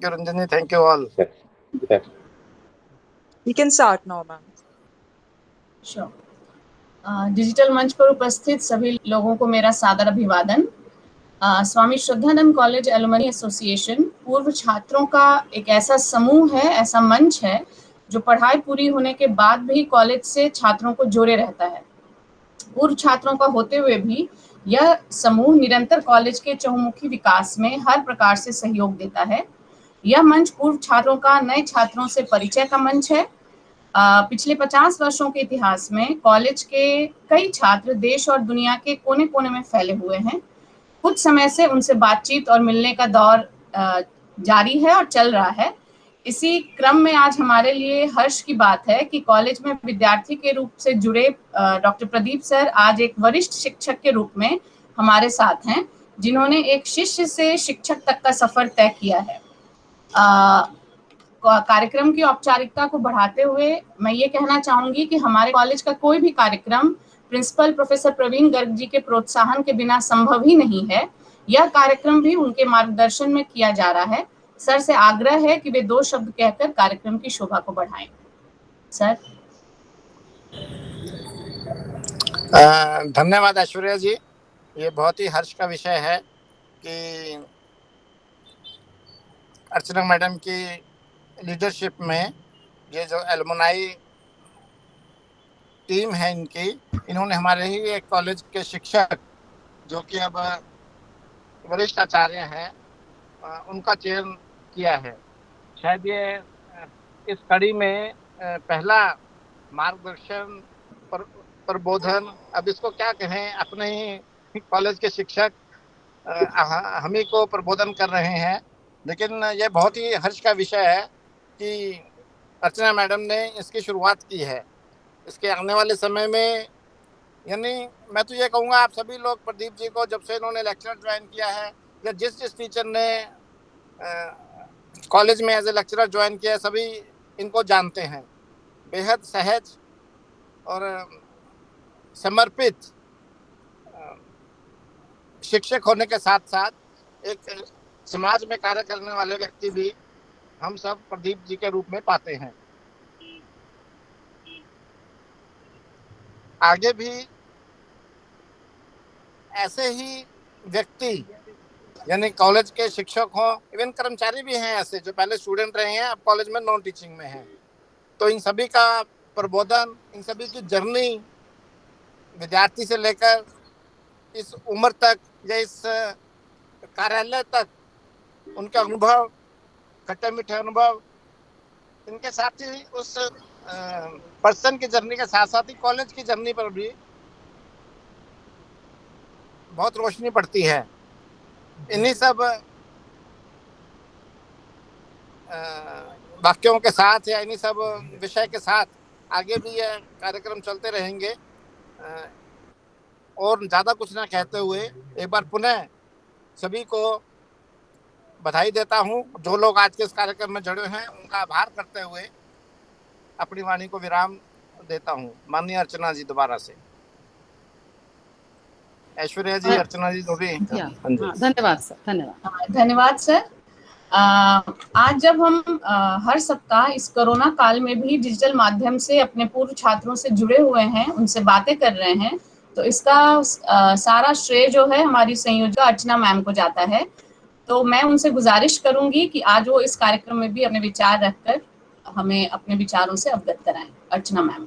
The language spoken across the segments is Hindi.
Thank you, Ranjani. Thank you all. Yes. We can start now, ma'am. Sure. Digital मंच पर उपस्थित सभी लोगों को मेरा सादर अभिवादन। Swami Shraddhanand college alumni association पूर्व छात्रों का एक ऐसा समूह है, ऐसा मंच है जो पढ़ाई पूरी होने के बाद भी कॉलेज से छात्रों को जोड़े रहता है। पूर्व छात्रों का होते हुए भी यह समूह निरंतर कॉलेज के चहुमुखी विकास में हर प्रकार से सहयोग देता है। यह मंच पूर्व छात्रों का नए छात्रों से परिचय का मंच है। पिछले 50 वर्षों के इतिहास में कॉलेज के कई छात्र देश और दुनिया के कोने कोने में फैले हुए हैं। कुछ समय से उनसे बातचीत और मिलने का दौर जारी है और चल रहा है। इसी क्रम में आज हमारे लिए हर्ष की बात है कि कॉलेज में विद्यार्थी के रूप से जुड़े डॉक्टर प्रदीप सर आज एक वरिष्ठ शिक्षक के रूप में हमारे साथ हैं, जिन्होंने एक शिष्य से शिक्षक तक का सफर तय किया है। कार्यक्रम की औपचारिकता को बढ़ाते हुए मैं ये कहना चाहूंगी कि हमारे कॉलेज का कोई भी कार्यक्रम प्रिंसिपल प्रोफेसर प्रवीण गर्ग जी के प्रोत्साहन के बिना संभव ही नहीं है। यह कार्यक्रम भी उनके मार्गदर्शन में किया जा रहा है। सर से आग्रह है कि वे 2 शब्द कहकर कार्यक्रम की शोभा को बढ़ाएं। सर। धन्यवाद ऐश्वर्या जी। ये बहुत ही हर्ष का विषय है कि अर्चना मैडम की लीडरशिप में ये जो एलुमनाई टीम है इन्होंने हमारे ही एक कॉलेज के शिक्षक जो कि अब वरिष्ठ आचार्य हैं उनका चयन किया है। शायद ये इस कड़ी में पहला मार्गदर्शन प्रबोधन, अब इसको क्या कहें, अपने ही कॉलेज के शिक्षक हम ही को प्रबोधन कर रहे हैं। लेकिन ये बहुत ही हर्ष का विषय है कि अर्चना मैडम ने इसकी शुरुआत की है। इसके आने वाले समय में यानी मैं तो ये कहूँगा आप सभी लोग प्रदीप जी को जब से इन्होंने लेक्चर ज्वाइन किया है या जिस टीचर ने कॉलेज में एज ए लेक्चरर ज्वाइन किया है, सभी इनको जानते हैं। बेहद सहज और समर्पित शिक्षक होने के साथ साथ एक समाज में कार्य करने वाले व्यक्ति भी हम सब प्रदीप जी के रूप में पाते हैं। आगे भी ऐसे ही व्यक्ति यानी कॉलेज के शिक्षक हों, इवन कर्मचारी भी हैं ऐसे जो पहले स्टूडेंट रहे हैं, अब कॉलेज में नॉन टीचिंग में हैं, तो इन सभी का प्रबोधन, इन सभी की जर्नी विद्यार्थी से लेकर इस उम्र तक या इस कार्यालय तक, उनके अनुभव, खट्टे मीठे अनुभव, इनके साथ ही उस पर्सन की जर्नी के साथ साथ ही कॉलेज की जर्नी पर भी बहुत रोशनी पड़ती है। इन्हीं सब वाक्यों के साथ या इन्हीं सब विषय के साथ आगे भी ये कार्यक्रम चलते रहेंगे। और ज़्यादा कुछ ना कहते हुए एक बार पुनः सभी को बधाई देता हूँ। जो लोग आज के इस कार्यक्रम में जुड़े हैं उनका आभार करते हुए अपनी वाणी को विराम देता हूँ। माननीय अर्चना जी दोबारा से। ऐश्वर्या जी, अर्चना जी, जो भी। धन्यवाद सर। धन्यवाद सर। आज जब हम हर सप्ताह इस कोरोना काल में भी डिजिटल माध्यम से अपने पूर्व छात्रों से जुड़े हुए हैं, उनसे बातें कर रहे हैं, तो इसका सारा श्रेय जो है हमारी संयोजक अर्चना मैम को जाता है। तो मैं उनसे गुजारिश करूंगी कि आज वो इस कार्यक्रम में भी अपने विचार रखकर हमें अपने विचारों से अवगत कराएं। अर्चना मैम।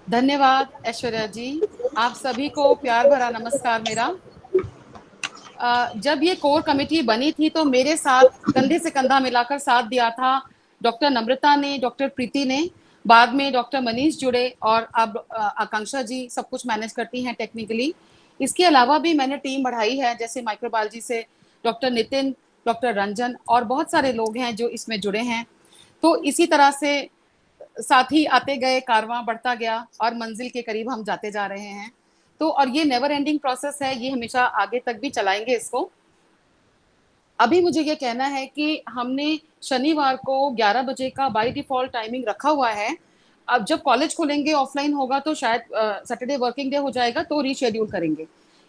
धन्यवाद ऐश्वर्या जी। आप सभी को प्यार भरा नमस्कार मेरा। जब ये कोर कमेटी बनी थी तो मेरे साथ कंधे से कंधा मिलाकर साथ दिया था डॉक्टर नम्रता ने, डॉक्टर प्रीति ने, बाद में डॉक्टर मनीष जुड़े और अब आकांक्षा जी सब कुछ मैनेज करती हैं टेक्निकली। इसके अलावा भी मैंने टीम बढ़ाई है, जैसे माइक्रोबायोलॉजी से डॉक्टर नितिन, डॉक्टर रंजन और बहुत सारे लोग हैं जो इसमें जुड़े हैं। तो इसी तरह से साथी आते गए, कारवां बढ़ता गया और मंजिल के करीब हम जाते जा रहे हैं। तो और ये नेवर एंडिंग प्रोसेस है, ये हमेशा आगे तक भी चलाएंगे इसको। अभी मुझे ये कहना है कि हमने शनिवार को 11 बजे का बाय डिफॉल्ट टाइमिंग रखा हुआ है। अब जब कॉलेज खोलेंगे, ऑफलाइन होगा तो शायद सैटरडे वर्किंग डे हो जाएगा तो रीशेड्यूल करेंगे।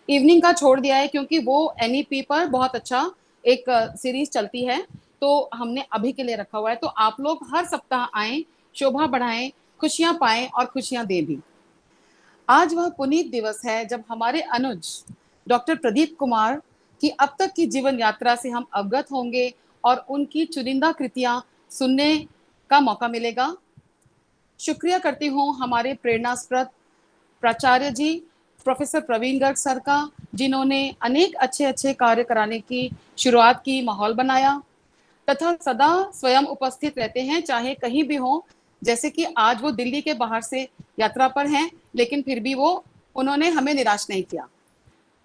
इवनिंग का छोड़ दिया है क्योंकि वो NEP पर बहुत अच्छा एक सीरीज चलती है, तो हमने अभी के लिए रखा हुआ है। तो आप लोग हर सप्ताह आएं, शोभा बढ़ाएं, खुशियां पाएं और खुशियां दें भी। आज वह पुनीत दिवस है जब हमारे अनुज डॉक्टर प्रदीप कुमार की अब तक की जीवन यात्रा से हम अवगत होंगे और उनकी चुनिंदा कृतियां सुनने का मौका मिलेगा। शुक्रिया करती हूँ हमारे प्रेरणास्पद प्राचार्य जी प्रोफेसर प्रवीण गर्ग सर का, जिन्होंने अनेक अच्छे अच्छे कार्य कराने की शुरुआत की, माहौल बनाया तथा सदा स्वयं उपस्थित रहते हैं चाहे कहीं भी हो। जैसे कि आज वो दिल्ली के बाहर से यात्रा पर हैं, लेकिन फिर भी उन्होंने हमें निराश नहीं किया,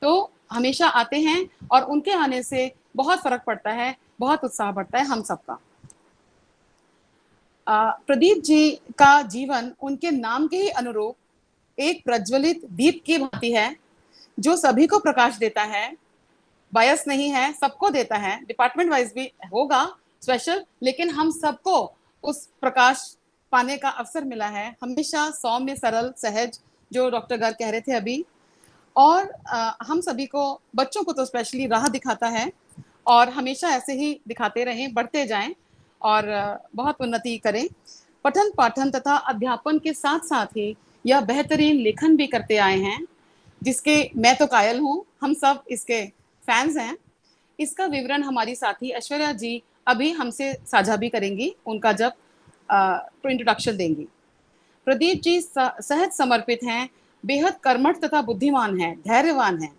तो हमेशा आते हैं और उनके आने से बहुत फर्क पड़ता है, बहुत उत्साह बढ़ता है हम सबका। प्रदीप जी का जीवन उनके नाम के ही अनुरूप एक प्रज्वलित दीप की भांति है, जो सभी को प्रकाश देता है, बायस नहीं है, सबको देता है। डिपार्टमेंट वाइज भी होगा स्पेशल, लेकिन हम सबको उस प्रकाश पाने का अवसर मिला है। हमेशा सौम्य, सरल, सहज, जो डॉक्टर गर्ग कह रहे थे अभी, और हम सभी को, बच्चों को तो स्पेशली राह दिखाता है और हमेशा ऐसे ही दिखाते रहें, बढ़ते जाएं और बहुत उन्नति करें। पठन पाठन तथा अध्यापन के साथ साथ ही यह बेहतरीन लेखन भी करते आए हैं, जिसके मैं तो कायल हूँ, हम सब इसके फैंस हैं। इसका विवरण हमारी साथी ऐश्वर्या जी अभी हमसे साझा भी करेंगी, उनका जब इंट्रोडक्शन देंगी। प्रदीप जी सहज समर्पित हैं, बेहद कर्मठ तथा बुद्धिमान हैं, धैर्यवान हैं,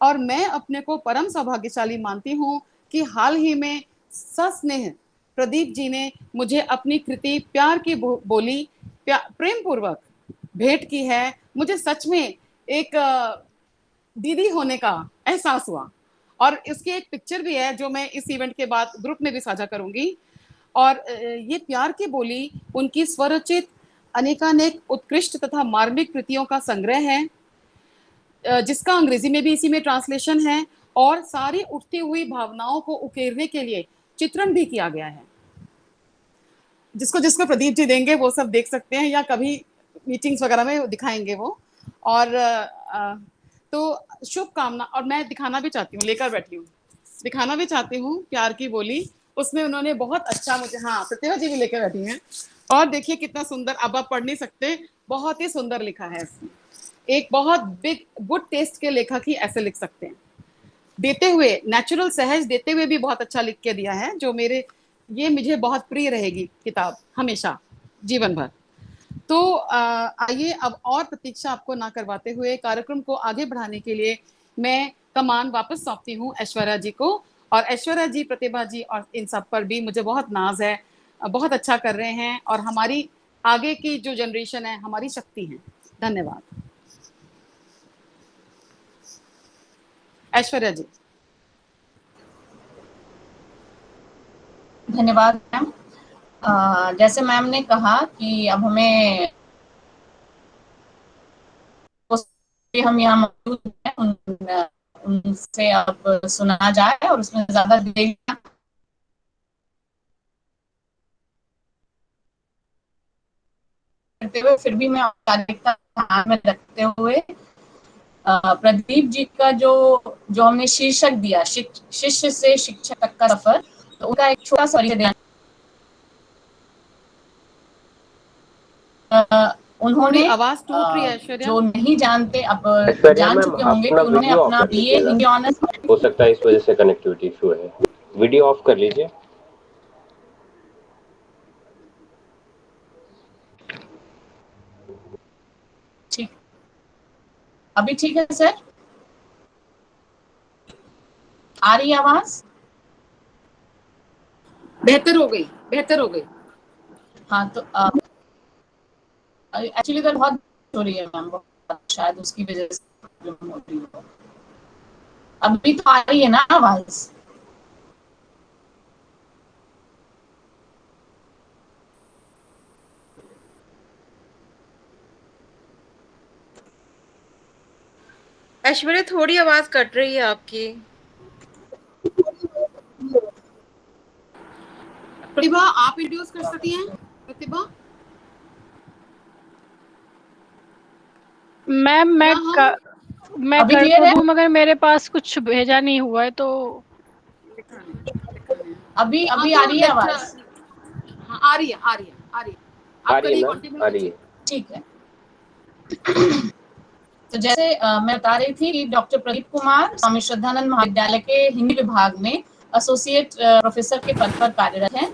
और मैं अपने को परम सौभाग्यशाली मानती हूँ कि हाल ही में सस्नेह प्रदीप जी ने मुझे अपनी कृति प्यार की बोली प्रेम पूर्वक भेंट की है। मुझे सच में एक दीदी होने का एहसास हुआ, और इसकी एक पिक्चर भी है जो मैं इस इवेंट के बाद ग्रुप में भी साझा करूंगी। और ये प्यार की बोली उनकी स्वरचित अनेकानेक उत्कृष्ट तथा मार्मिक कृतियों का संग्रह है, जिसका अंग्रेजी में भी इसी में ट्रांसलेशन है, और सारी उठती हुई भावनाओं को उकेरने के लिए चित्रण भी किया गया है। जिसको जिसको प्रदीप जी देंगे वो सब देख सकते हैं, या कभी मीटिंग्स वगैरह में दिखाएंगे वो। और तो शुभकामना, और मैं दिखाना भी चाहती हूँ, लेकर बैठी हूँ, दिखाना भी चाहती हूँ प्यार की बोली। उसमें उन्होंने बहुत अच्छा मुझे, हाँ प्रतिभा जी भी लेकर बैठी हैं, और देखिए कितना सुंदर, अब आप पढ़ नहीं सकते, बहुत ही सुंदर लिखा है इसमें। एक बहुत बिग गुड टेस्ट के लेखक ही ऐसे लिख सकते हैं, देते हुए नेचुरल सहज देते हुए भी बहुत अच्छा लिख के दिया है, जो ये मुझे बहुत प्रिय रहेगी किताब हमेशा जीवन भर। तो आइए अब और प्रतीक्षा आपको ना करवाते हुए कार्यक्रम को आगे बढ़ाने के लिए मैं कमान वापस सौंपती हूँ ऐश्वर्या जी को। और ऐश्वर्या जी, प्रतिभा जी और इन सब पर भी मुझे बहुत नाज है, बहुत अच्छा कर रहे हैं, और हमारी आगे की जो जनरेशन है हमारी शक्ति है। धन्यवाद ऐश्वर्या जी। धन्यवाद मैम। जैसे मैम ने कहा कि अब हमें हम यहाँ मौजूद हैं, उनसे अब सुना जाए और उसमें ज्यादा देर करते हुए फिर भी मैं औपचारिकता ध्यान में रखते हुए प्रदीप जी का जो हमने शीर्षक दिया, शिष्य से शिक्षक तक का सफर, तो उनका एक छोटा सा उन्होंने आवाज टूट रही है ऐश्वर्या, जो नहीं जानते अब जान चुके होंगे कि उन्होंने अपना बीए हिंदी ऑनर्स, हो सकता है इस वजह से कनेक्टिविटी इशू है। वीडियो ऑफ कर लीजिए। ठीक, अभी ठीक है सर? आ रही आवाज? बेहतर हो गई, बेहतर हो गई। हाँ, तो एक्चुअली तो बहुत हो रही है मैम, शायद उसकी वजह से प्रॉब्लम हो रही है। अभी तो आ रही है ना आवाज? ऐश्वर्या थोड़ी आवाज कट रही है आपकी। प्रतिभा आप इंट्रोड्यूस कर सकती हैं? प्रतिभा मैम मैं अभी कर क्लियर तो है? दूं मगर मेरे पास कुछ भेजा नहीं हुआ है तो। अभी हाँ, अभी तो आ रही है आवाज? हाँ, आ रही है, आ रही है, आ रही है। आ आप रही है करिए, मैम, कंटिन्यू आ रही कीजिए। है। ठीक है। तो जैसे मैं बता रही थी कि डॉक्टर प्रदीप कुमार स्वामी श्रद्धानंद महाविद्यालय के हिंदी विभाग में एसोसिएट प्रोफेसर के पद पर कार्यरत हैं।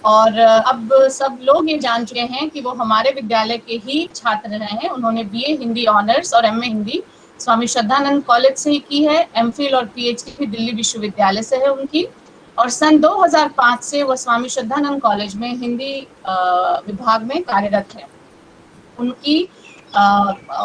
और अब सब लोग ये जान चुके हैं कि वो हमारे विद्यालय के ही छात्र रहे हैं। उन्होंने बीए हिंदी ऑनर्स और एमए हिंदी स्वामी श्रद्धानंद कॉलेज से ही की है। एमफिल और पीएचडी भी दिल्ली विश्वविद्यालय से है उनकी। और सन 2005 से वो स्वामी श्रद्धानंद कॉलेज में हिंदी विभाग में कार्यरत है।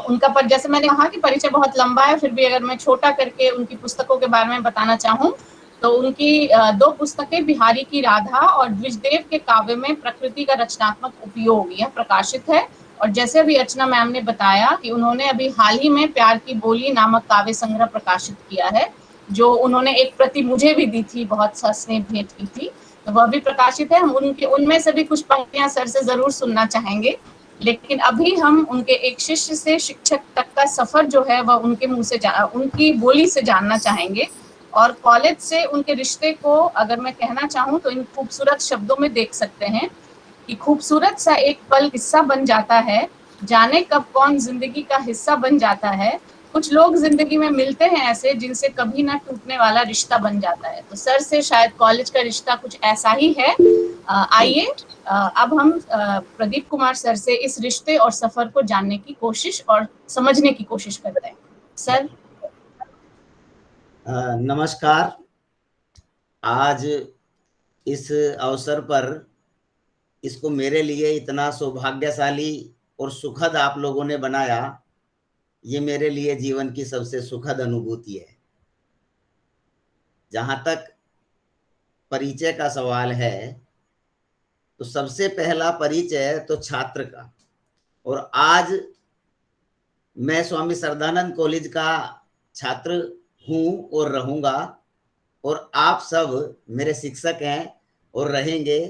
उनका पर जैसे मैंने कहा कि परिचय बहुत लंबा है, फिर भी अगर मैं छोटा करके उनकी पुस्तकों के बारे में बताना चाहूँ तो उनकी 2 पुस्तकें बिहारी की राधा और द्विजदेव के काव्य में प्रकृति का रचनात्मक उपयोग यह प्रकाशित है। और जैसे अभी अर्चना मैम ने बताया कि उन्होंने अभी हाल ही में प्यार की बोली नामक काव्य संग्रह प्रकाशित किया है, जो उन्होंने एक प्रति मुझे भी दी थी, बहुत सा स्नेह भेंट की थी, तो वह भी प्रकाशित है। हम उनके उनमें से भी कुछ पंक्तियां सर से जरूर सुनना चाहेंगे। लेकिन अभी हम उनके एक शिष्य से शिक्षक तक का सफर जो है वह उनके मुंह से उनकी बोली से जानना चाहेंगे। और कॉलेज से उनके रिश्ते को अगर मैं कहना चाहूँ तो इन खूबसूरत शब्दों में देख सकते हैं कि खूबसूरत सा एक पल किस्सा बन जाता है, जाने कब कौन जिंदगी का हिस्सा बन जाता है। कुछ लोग जिंदगी में मिलते हैं ऐसे जिनसे कभी ना टूटने वाला रिश्ता बन जाता है। तो सर से शायद कॉलेज का रिश्ता कुछ ऐसा ही है। आइए अब हम प्रदीप कुमार सर से इस रिश्ते और सफर को जानने की कोशिश और समझने की कोशिश करते हैं। सर। नमस्कार। आज इस अवसर पर इसको मेरे लिए इतना सौभाग्यशाली और सुखद आप लोगों ने बनाया, ये मेरे लिए जीवन की सबसे सुखद अनुभूति है। जहां तक परिचय का सवाल है तो सबसे पहला परिचय तो छात्र का, और आज मैं स्वामी श्रद्धानंद कॉलेज का छात्र हूं और रहूंगा, और आप सब मेरे शिक्षक हैं और रहेंगे।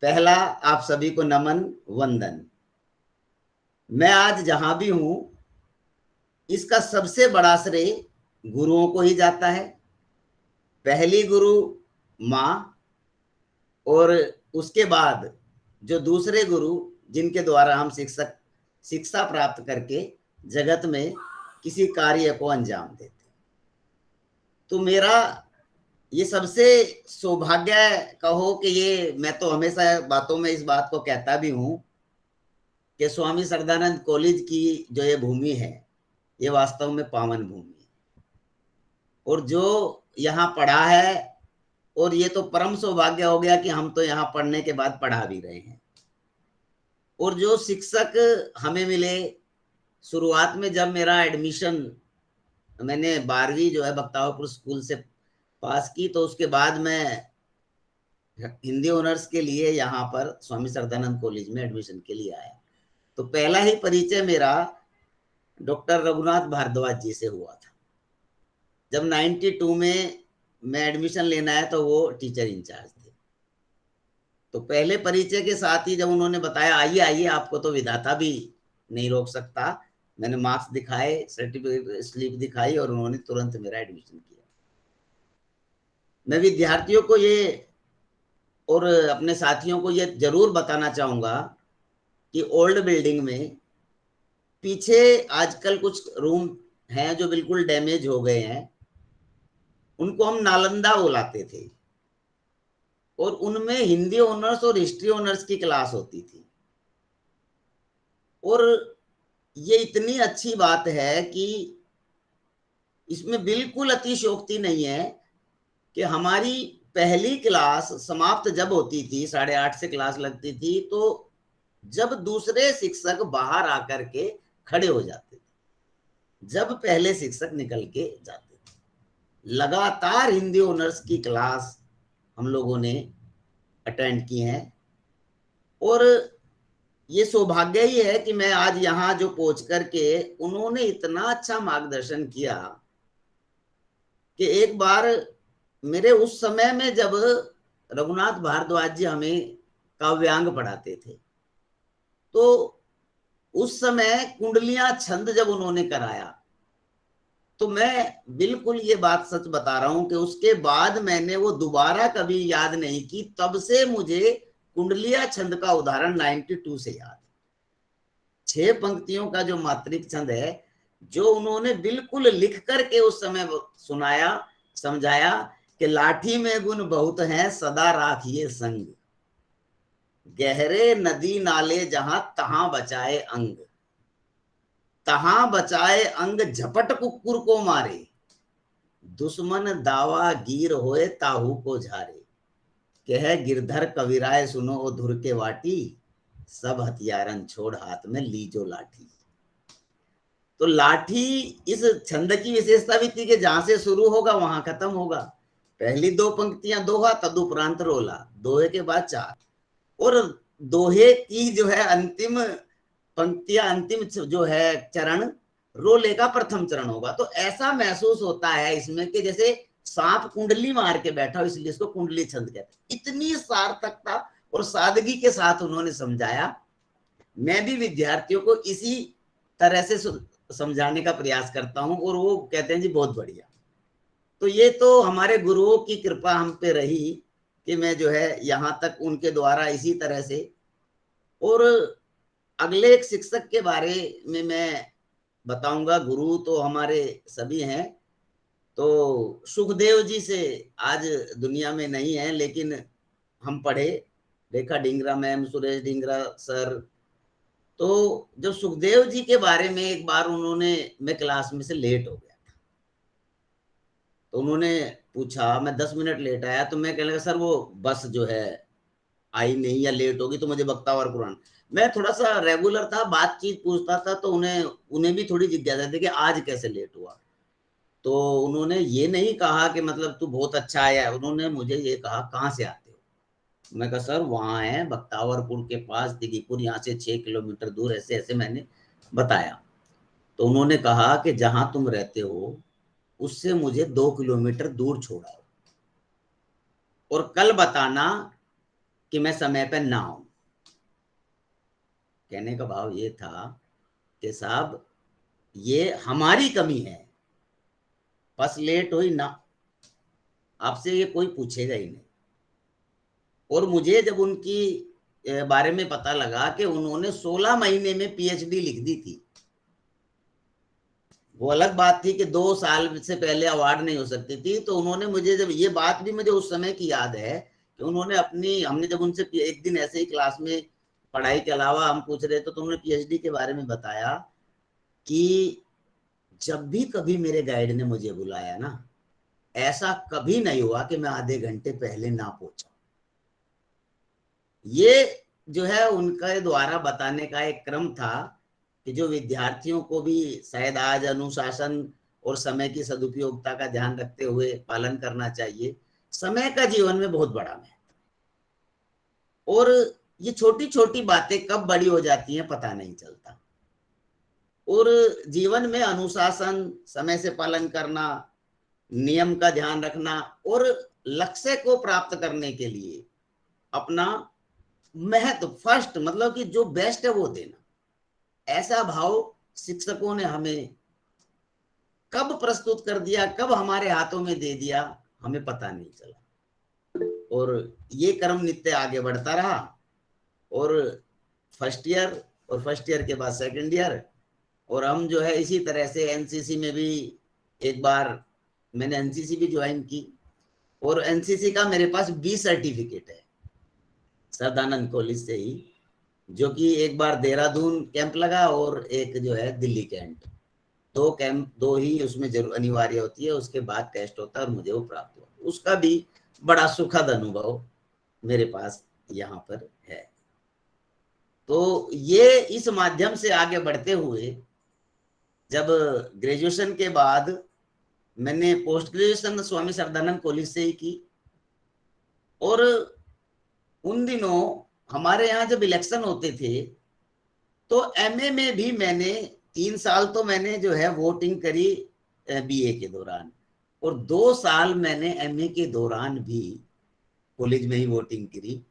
पहला आप सभी को नमन वंदन। मैं आज जहां भी हूं इसका सबसे बड़ा श्रेय गुरुओं को ही जाता है। पहली गुरु माँ, और उसके बाद जो दूसरे गुरु जिनके द्वारा हम शिक्षा प्राप्त करके जगत में किसी कार्य को अंजाम देते। तो मेरा ये सबसे सौभाग्य कहो कि ये मैं तो हमेशा बातों में इस बात को कहता भी हूं कि स्वामी श्रद्धानंद कॉलेज की जो ये भूमि है ये वास्तव में पावन भूमि है, और जो यहाँ पढ़ा है, और ये तो परम सौभाग्य हो गया कि हम तो यहाँ पढ़ने के बाद पढ़ा भी रहे हैं। और जो शिक्षक हमें मिले, शुरुआत में जब मेरा एडमिशन, मैंने 12वीं जो है बख्तावरपुर स्कूल से पास की, तो उसके बाद मैं हिंदी ऑनर्स के लिए यहाँ पर स्वामी श्रद्धानंद कॉलेज में एडमिशन के लिए आया। तो पहला ही परिचय मेरा डॉक्टर रघुनाथ भारद्वाज जी से हुआ था। जब 92 में मैं एडमिशन लेना है तो वो टीचर इंचार्ज थे। तो पहले परिचय के साथ ही जब उन्होंने बताया आइए आइए, आपको तो विधाता भी नहीं रोक सकता, मैंने मार्क्स दिखाए, सर्टिफिकेट स्लिप दिखाई, और उन्होंने तुरंत मेरा एडमिशन किया। मैं विद्यार्थियों को ये और अपने साथियों को ये जरूर बताना चाहूंगा कि ओल्ड बिल्डिंग में पीछे आजकल कुछ रूम हैं जो बिल्कुल डैमेज हो गए हैं, उनको हम नालंदा बुलाते थे, और उनमें हिंदी ऑनर्स और हिस्ट्री ऑनर्स की क्लास होती थी। और ये इतनी अच्छी बात है कि इसमें बिल्कुल अतिशयोक्ति नहीं है कि हमारी पहली क्लास समाप्त जब होती थी, 8:30 से क्लास लगती थी, तो जब दूसरे शिक्षक बाहर आकर के खड़े हो जाते थे, जब पहले शिक्षक निकल के जाते थे, लगातार हिंदी ऑनर्स की क्लास हम लोगों ने अटेंड की हैं। और ये सौभाग्य ही है कि मैं आज यहाँ जो पहुंच करके उन्होंने इतना अच्छा मार्गदर्शन किया कि एक बार मेरे उस समय में जब रघुनाथ भारद्वाज जी हमें काव्यांग पढ़ाते थे, तो उस समय कुंडलियां छंद जब उन्होंने कराया तो मैं बिल्कुल ये बात सच बता रहा हूं कि उसके बाद मैंने वो दोबारा कभी याद नहीं की। तब से मुझे कुंडलिया छंद का उदाहरण 92 से याद है। 6 पंक्तियों का जो मात्रिक छंद है, जो उन्होंने बिल्कुल लिख करके उस समय सुनाया, समझाया कि लाठी में गुण बहुत हैं, सदा राखिए संग, गहरे नदी नाले जहां तहां बचाए अंग, तहां बचाए अंग झपट कुक्कुर को मारे, दुश्मन दावा गिर होए ताहू को झारे, कह गिरधर कविराय सुनो ओ धुर के वाटी, सब हथियारन छोड़ हाथ में लीजो लाठी। तो लाठी इस छंद की विशेषता भी थी कि जहां से शुरू होगा वहां खत्म होगा। पहली 2 पंक्तियां दोहा, तदुपरांत रोला, दोहे के बाद 4, और दोहे की जो है अंतिम पंक्तियां, अंतिम जो है चरण रोले का प्रथम चरण होगा। तो ऐसा महसूस होता है इसमें कि जैसे सांप कुंडली मार के बैठा हो, इसलिए इसको कुंडली छंद कहते हैं। इतनी सार्थकता और सादगी के साथ उन्होंने समझाया। मैं भी विद्यार्थियों को इसी तरह से समझाने का प्रयास करता हूं और वो कहते हैं जी बहुत बढ़िया। तो ये तो हमारे गुरुओं की कृपा हम पे रही कि मैं जो है यहां तक उनके द्वारा इसी तरह से। और अगले एक शिक्षक के बारे में मैं बताऊंगा। गुरु तो हमारे सभी हैं, तो सुखदेव जी से आज दुनिया में नहीं है, लेकिन हम पढ़े, रेखा ढींगरा मैम, सुरेश ढींगरा सर। तो जब सुखदेव जी के बारे में एक बार उन्होंने, मैं क्लास में से लेट हो गया था, तो उन्होंने पूछा, मैं 10 मिनट लेट आया, तो मैं कहने लगा सर वो बस जो है आई नहीं या लेट होगी तो मुझे बख्तावर कुरान। मैं थोड़ा सा रेगुलर था, बातचीत पूछता था, तो उन्हें भी थोड़ी जिज्ञासा थी कि आज कैसे लेट हुआ। तो उन्होंने ये नहीं कहा कि मतलब तू बहुत अच्छा आया, उन्होंने मुझे ये कहा कहाँ से आते हो। मैं कहा सर वहाँ है बख्तावरपुर के पास दिघीपुर, यहाँ से 6 किलोमीटर दूर, ऐसे ऐसे मैंने बताया। तो उन्होंने कहा कि जहां तुम रहते हो उससे मुझे 2 किलोमीटर दूर छोड़ाओ और कल बताना कि मैं समय पर ना आऊं। कहने का भाव ये था कि साहब ये हमारी कमी है, बस लेट हुई ना, आपसे ये कोई पूछेगा ही नहीं। और मुझे जब उनकी बारे में पता लगा कि उन्होंने 16 महीने में पीएचडी लिख दी थी, वो अलग बात थी कि 2 साल से पहले अवार्ड नहीं हो सकती थी। तो उन्होंने मुझे, जब ये बात भी मुझे उस समय की याद है कि उन्होंने हमने जब उनसे एक दिन ऐसे ही क्लास में पढ़ाई के अलावा हम पूछ रहे थे, तो उन्होंने पीएचडी के बारे में बताया कि जब भी कभी मेरे गाइड ने मुझे बुलाया ना, ऐसा कभी नहीं हुआ कि मैं आधे घंटे पहले ना पहुंचा। ये जो है उनका द्वारा बताने का एक क्रम था कि जो विद्यार्थियों को भी शायद आज अनुशासन और समय की सदुपयोगिता का ध्यान रखते हुए पालन करना चाहिए। समय का जीवन में बहुत बड़ा महत्व, और ये छोटी छोटी बातें कब बड़ी हो जाती हैं पता नहीं चलता। और जीवन में अनुशासन, समय से पालन करना, नियम का ध्यान रखना और लक्ष्य को प्राप्त करने के लिए अपना महत्व फर्स्ट, मतलब कि जो बेस्ट है वो देना, ऐसा भाव शिक्षकों ने हमें कब प्रस्तुत कर दिया, कब हमारे हाथों में दे दिया, हमें पता नहीं चला। और ये क्रम नित्य आगे बढ़ता रहा। और फर्स्ट ईयर और फर्स्ट ईयर के बाद सेकंड ईयर, और हम जो है इसी तरह से एनसीसी में भी एक बार मैंने एनसीसी भी ज्वाइन की, और एनसीसी का मेरे पास 20 सर्टिफिकेट है सरदानंद कॉलेज से ही, जो कि एक बार देहरादून कैंप लगा और एक जो है दिल्ली कैंप, 2 कैंप, 2 ही उसमें जरूर अनिवार्य होती है, उसके बाद टेस्ट होता है और मुझे वो प्राप्त हुआ। उसका भी बड़ा सुखद अनुभव मेरे पास यहाँ पर है। तो ये इस माध्यम से आगे बढ़ते हुए जब ग्रेजुएशन के बाद मैंने पोस्ट ग्रेजुएशन स्वामी सरदानंद कॉलेज से ही की, और उन दिनों हमारे यहाँ जब इलेक्शन होते थे तो एमए में भी मैंने 3 साल तो मैंने जो है वोटिंग करी बीए के दौरान, और 2 साल मैंने एमए के दौरान भी कॉलेज में ही वोटिंग करी।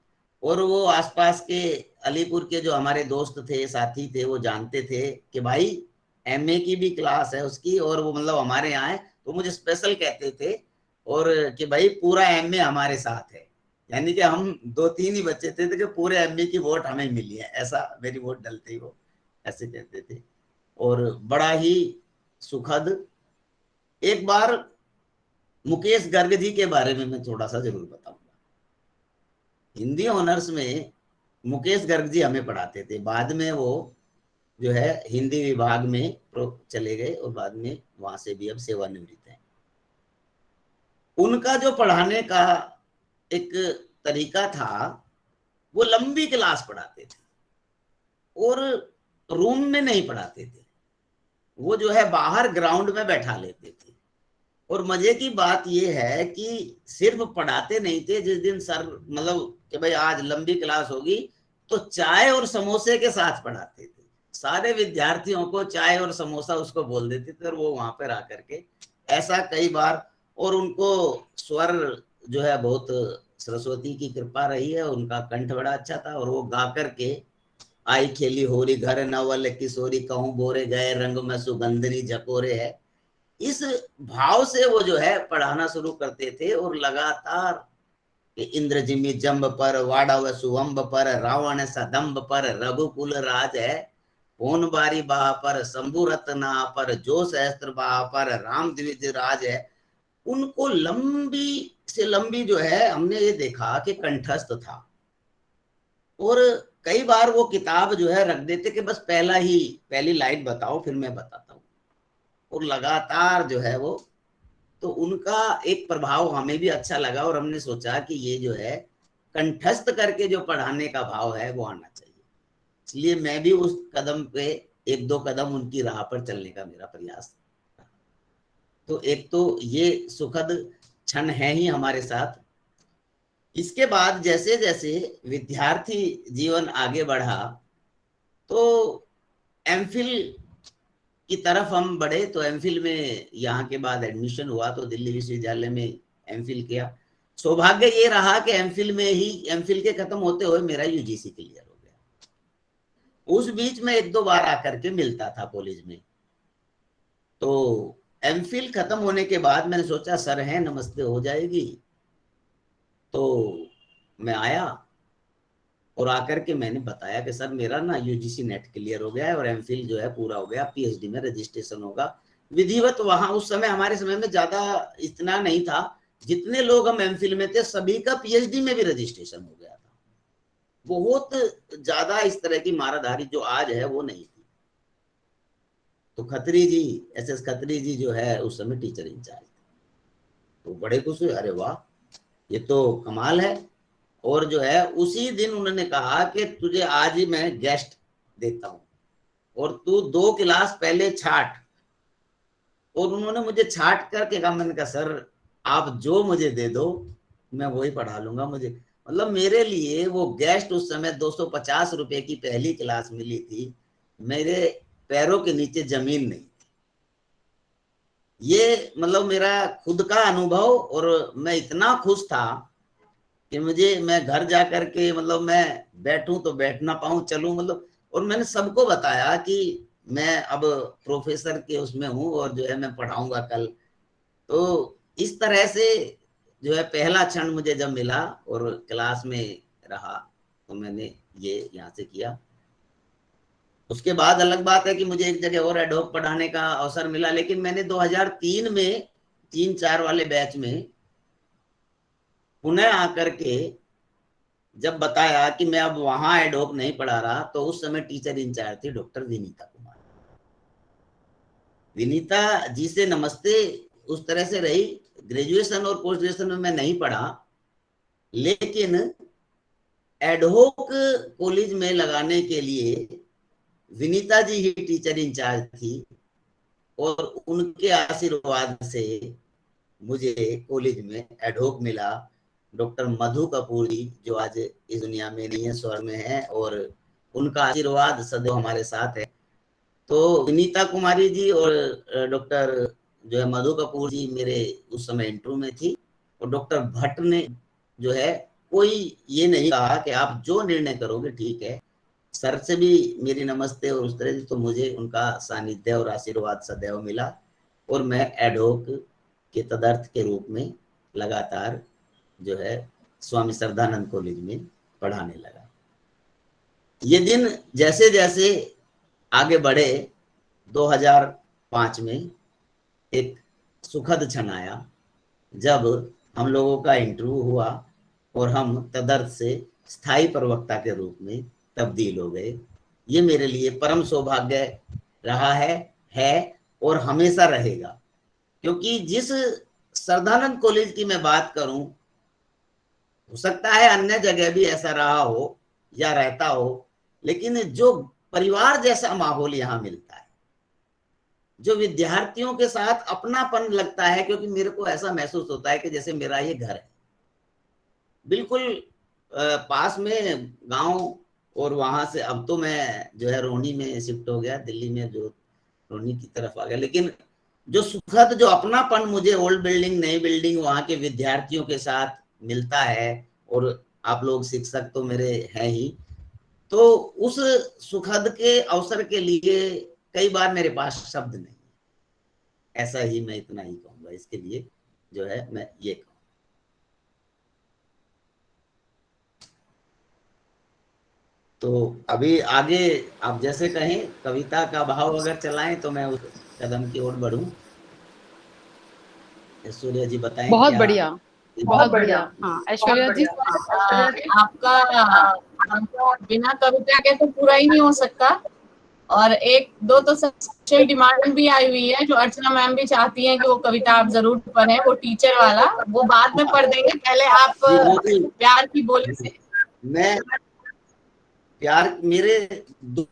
और वो आसपास के अलीपुर के जो हमारे दोस्त थे, साथी थे, वो जानते थे कि भाई MA की भी क्लास है उसकी, और वो मतलब हमारे यहाँ है, तो मुझे स्पेशल कहते थे, और कि भाई पूरा MA हमारे साथ है, यानी कि हम 2-3 ही बच्चे थे कि पूरे MA की वोट हमें मिली है, ऐसा मेरी वोट डलती ही वो ऐसे कहते थे। और बड़ा ही सुखद। एक बार मुकेश गर्ग जी के बारे में मैं थोड़ा सा जरूर बताऊंगा। हिंदी ऑनर्स में मुकेश गर्ग जी हमें पढ़ाते थे, बाद में वो जो है हिंदी विभाग में चले गए और बाद में वहां से भी अब सेवानिवृत्त हैं। उनका जो पढ़ाने का एक तरीका था, वो लंबी क्लास पढ़ाते थे और रूम में नहीं पढ़ाते थे, वो जो है बाहर ग्राउंड में बैठा लेते थे। और मजे की बात यह है कि सिर्फ पढ़ाते नहीं थे, जिस दिन सर मतलब कि भाई आज लंबी क्लास होगी तो चाय और समोसे के साथ पढ़ाते थे, सारे विद्यार्थियों को चाय और समोसा उसको बोल देते थे और वो वहां पर आकर के ऐसा कई बार। और उनको स्वर जो है बहुत सरस्वती की कृपा रही है, उनका कंठ बड़ा अच्छा था, और वो गा करके आई खेली होरी घर नवल किशोरी कहूं बोरे गए रंग में सुगंधनी झकोरे है, इस भाव से वो जो है पढ़ाना शुरू करते थे। और लगातार इंद्र जिमी जम्ब पर वाड़व सुवंब पर रावण सदम्ब पर रघुकुल राज है, पौन बारी बाह पर शंभु रत्ना पर जो सहस्त्र बाह पर राम द्विज राज है। उनको लंबी से लंबी जो है हमने ये देखा कि कंठस्थ था, और कई बार वो किताब जो है रख देते कि बस पहली लाइन बताओ फिर मैं बताता हूँ, और लगातार जो है वो, तो उनका एक प्रभाव हमें भी अच्छा लगा और हमने सोचा कि ये जो है कंठस्थ करके जो पढ़ाने का भाव है वो आना चाहिए। इसलिए मैं भी उस कदम पे 1-2 कदम उनकी राह पर चलने का मेरा प्रयास। तो एक तो ये सुखद क्षण है ही हमारे साथ। इसके बाद जैसे जैसे विद्यार्थी जीवन आगे बढ़ा तो MPhil की तरफ हम बढ़े। तो MPhil में यहाँ के बाद एडमिशन हुआ तो दिल्ली विश्वविद्यालय में MPhil किया। सौभाग्य ये रहा कि MPhil के खत्म होते हुए मेरा UGC क्लियर हो गया। उस बीच में 1-2 बार आकर के मिलता था कॉलेज में। तो MPhil खत्म होने के बाद मैंने सोचा सर हैं नमस्ते हो जाएगी, तो मैं आया और आकर के मैंने बताया कि सर मेरा ना UGC नेट क्लियर हो गया है और MPhil जो है पूरा हो गया, PhD में रजिस्ट्रेशन होगा विधिवत। वहां उस समय हमारे समय में ज्यादा इतना नहीं था, जितने लोग हम MPhil में थे सभी का PhD में भी रजिस्ट्रेशन हो गया था। बहुत ज्यादा इस तरह की माराधारी जो आज है वो नहीं थी। तो खत्री जी, SS खत्री जी जो है उस समय टीचर इंचार्ज थे, तो बड़े खुश हुए, अरे वाह ये तो कमाल है। और जो है उसी दिन उन्होंने कहा कि तुझे आज ही मैं गेस्ट देता हूं और तू 2 क्लास पहले छाट। और उन्होंने मुझे छाट करके कहा, मैंने कहा सर आप जो मुझे दे दो मैं वही पढ़ा लूंगा। मुझे मतलब मेरे लिए वो गेस्ट उस समय 250 रुपए की पहली क्लास मिली थी, मेरे पैरों के नीचे जमीन नहीं थी। ये मतलब मेरा खुद का अनुभव, और मैं इतना खुश था कि मैं घर जा करके मतलब मैं बैठूं तो बैठ ना पाऊं, चलूं मतलब। और मैंने सबको बताया कि मैं अब प्रोफेसर के उसमें हूं और जो है मैं पढ़ाऊंगा कल। तो इस तरह से जो है पहला क्षण मुझे जब मिला और क्लास में रहा तो मैंने ये यहाँ से किया। उसके बाद अलग बात है कि मुझे एक जगह और एडहॉक पढ़ाने का अवसर मिला, लेकिन मैंने 2003 में 3-4 वाले बैच में पुनः आकर के जब बताया कि मैं अब वहां एडहॉक नहीं पढ़ा रहा, तो उस समय टीचर इंचार्ज थी डॉक्टर विनीता कुमार। विनीता जी से नमस्ते उस तरह से रही। ग्रेजुएशन और पोस्ट ग्रेजुएशन में मैं नहीं पढ़ा, लेकिन एडहॉक कॉलेज में लगाने के लिए विनीता जी ही टीचर इंचार्ज थी और उनके आशीर्वाद से मुझे कॉलेज में एडहॉक मिला। डॉक्टर मधु कपूर जी जो आज इस दुनिया में नहीं है, स्वर्ग में है, और उनका आशीर्वाद सदैव हमारे साथ है। तो विनीता कुमारी जी और डॉक्टर जो है मधु कपूर जी मेरे उस समय इंटरव्यू में थी, और डॉक्टर भट्ट ने जो है कोई ये नहीं कहा कि आप जो निर्णय करोगे ठीक है, सर से भी मेरी नमस्ते और उस तरह से, तो मुझे उनका सानिध्य और आशीर्वाद सदैव मिला और मैं एडहोक के तदर्थ के रूप में लगातार जो है स्वामी श्रद्धानंद कॉलेज में पढ़ाने लगा। ये दिन जैसे जैसे आगे बढ़े, 2005 में एक सुखद क्षण आया जब हम लोगों का इंटरव्यू हुआ और हम तदर्थ से स्थायी प्रवक्ता के रूप में तब्दील हो गए। ये मेरे लिए परम सौभाग्य रहा है और हमेशा रहेगा, क्योंकि जिस श्रद्धानंद कॉलेज की मैं बात करूं, हो सकता है अन्य जगह भी ऐसा रहा हो या रहता हो, लेकिन जो परिवार जैसा माहौल यहाँ मिलता है, जो विद्यार्थियों के साथ अपनापन लगता है, क्योंकि मेरे को ऐसा महसूस होता है कि जैसे मेरा ये घर है, बिल्कुल पास में गांव, और वहां से अब तो मैं जो है रोहिणी में शिफ्ट हो गया, दिल्ली में जो रोहिणी की तरफ आ गया, लेकिन जो सुखद जो अपनापन मुझे ओल्ड बिल्डिंग नई बिल्डिंग वहां के विद्यार्थियों के साथ मिलता है, और आप लोग शिक्षक तो मेरे हैं ही, तो उस सुखद के अवसर के लिए कई बार मेरे पास शब्द नहीं, ऐसा ही मैं इतना ही कहूंगा। इसके लिए जो है मैं ये कहूँ। तो अभी आगे आप जैसे कहें, कविता का भाव अगर चलाएं तो मैं उस कदम की ओर बढ़ूं। ऐश्वर्या जी बताएं। बहुत क्या? बढ़िया, बहुत बढ़िया। हाँ ऐश्वर्या जी। आपका बिना कविता के तो पूरा ही नहीं हो सकता, और एक दो तो स्पेशल डिमांड भी आई हुई है जो अर्चना मैम भी चाहती हैं कि वो कविता आप जरूर पढ़ें, वो टीचर वाला, वो बाद में पढ़ देंगे, पहले आप प्यार की बोली से। मैं प्यार मेरे दो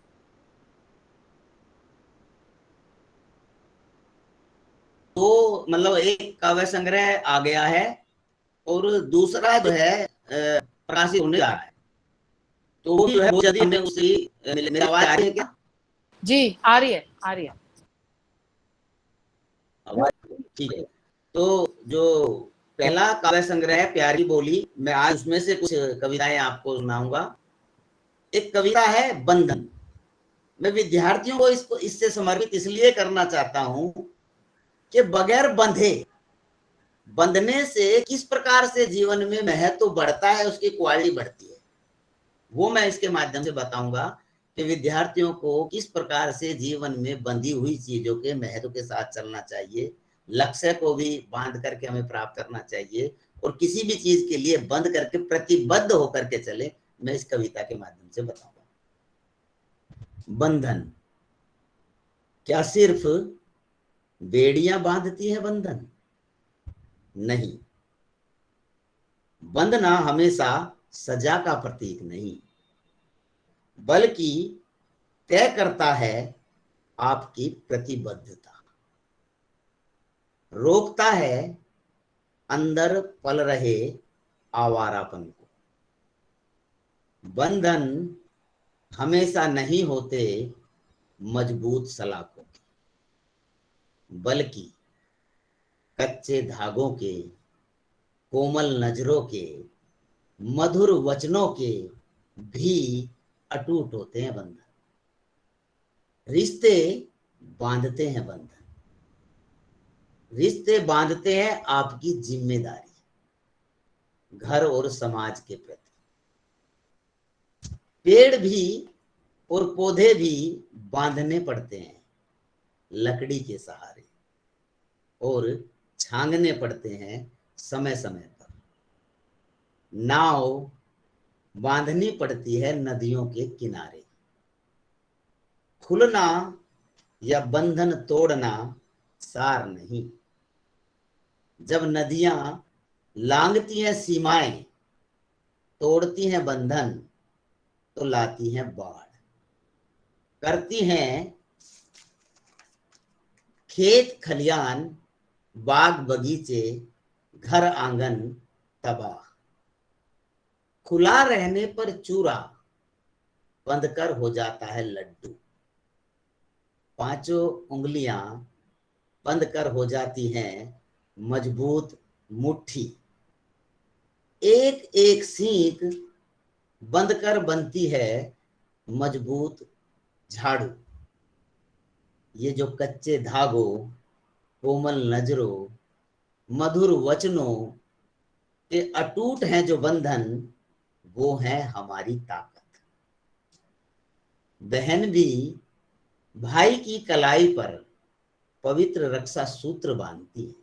मतलब एक काव्य संग्रह आ गया है और दूसरा जो है प्रकाशित होने जा रहा है, तो वो जो है वो यदि हमें उसी मेरी आवाज आ रही है क्या? जी आ रही है, आ रही है। ठीक है, तो जो पहला काव्य संग्रह है प्यारी बोली, मैं आज उसमें से कुछ कविताएं आपको सुनाऊंगा। एक कविता है बंधन। मैं विद्यार्थियों को इसको इससे समर्पित इसलिए करना चाहता हूं कि बगैर बंधने से किस प्रकार से जीवन में महत्व बढ़ता है, उसकी क्वालिटी बढ़ती है, वो मैं इसके माध्यम से बताऊंगा कि विद्यार्थियों को किस प्रकार से जीवन में बंधी हुई चीजों के महत्व के साथ चलना चाहिए, लक्ष्य को भी बांध करके हमें प्राप्त करना चाहिए, और किसी भी चीज के लिए बंध करके प्रतिबद्ध होकर के चले, मैं इस कविता के माध्यम से बताऊंगा। बंधन, क्या सिर्फ बेड़ियां बांधती है बंधन? नहीं, बंधना हमेशा सजा का प्रतीक नहीं, बल्कि तय करता है आपकी प्रतिबद्धता, रोकता है अंदर पल रहे आवारापन को। बंधन हमेशा नहीं होते मजबूत सलाखों के, बल्कि कच्चे धागों के, कोमल नजरों के, मधुर वचनों के भी अटूट होते हैं बंधन। रिश्ते बांधते हैं बंधन, रिश्ते बांधते हैं आपकी जिम्मेदारी घर और समाज के प्रति। पेड़ भी और पौधे भी बांधने पड़ते हैं लकड़ी के सहारे, और छांगने पड़ते हैं समय समय पर। नाव बांधनी पड़ती है नदियों के किनारे। खुलना या बंधन तोड़ना सार नहीं। जब नदियां लांघती हैं सीमाएं, तोड़ती हैं बंधन, तो लाती हैं बाढ़, करती हैं खेत खलियान, बाग बगीचे, घर आंगन तबाह। खुला रहने पर चूरा, बंद कर हो जाता है लड्डू। पांचों उंगलियां बंद कर हो जाती हैं मजबूत मुट्ठी। एक एक सीख बंद कर बनती है मजबूत झाड़ू, ये जो कच्चे धागों, कोमल नजरों, मधुर वचनों के अटूट हैं जो बंधन, वो है हमारी ताकत। बहन भी भाई की कलाई पर पवित्र रक्षा सूत्र बांधती है।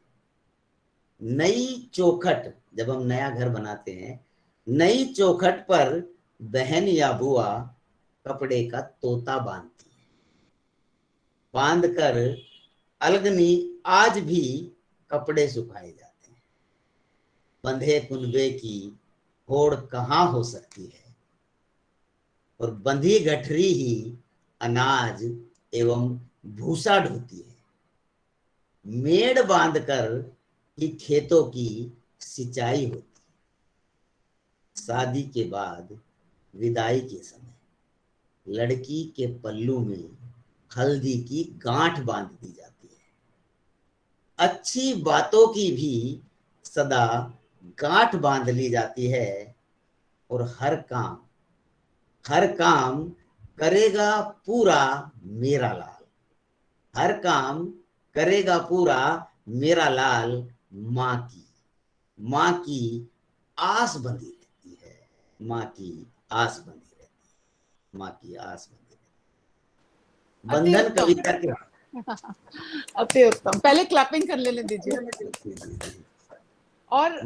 नई चौखट, जब हम नया घर बनाते हैं, नई चौखट पर बहन या बुआ कपड़े का तोता बांधती है। बांधकर अलगनी आज भी कपड़े सुखाए जाते हैं। बंधे कुनबे की होड़ कहाँ हो सकती है, और बंधी गठरी ही अनाज एवं भूसा ढोती है। मेड़ बांधकर ही खेतों की सिंचाई होती है। शादी के बाद विदाई के समय लड़की के पल्लू में हल्दी की गांठ बांध दी जाती है। अच्छी बातों की भी सदा गांठ बांध ली जाती है, और हर काम करेगा पूरा मेरा लाल। हर काम करेगा पूरा मेरा लाल। माँ की आस बंधी रहती है। माँ की आस बंधी रहती है। माँ की आस बंधी रहती है। बंधन कविता के अति उत्तम। पहले क्लैपिंग कर लेने दीजिए। और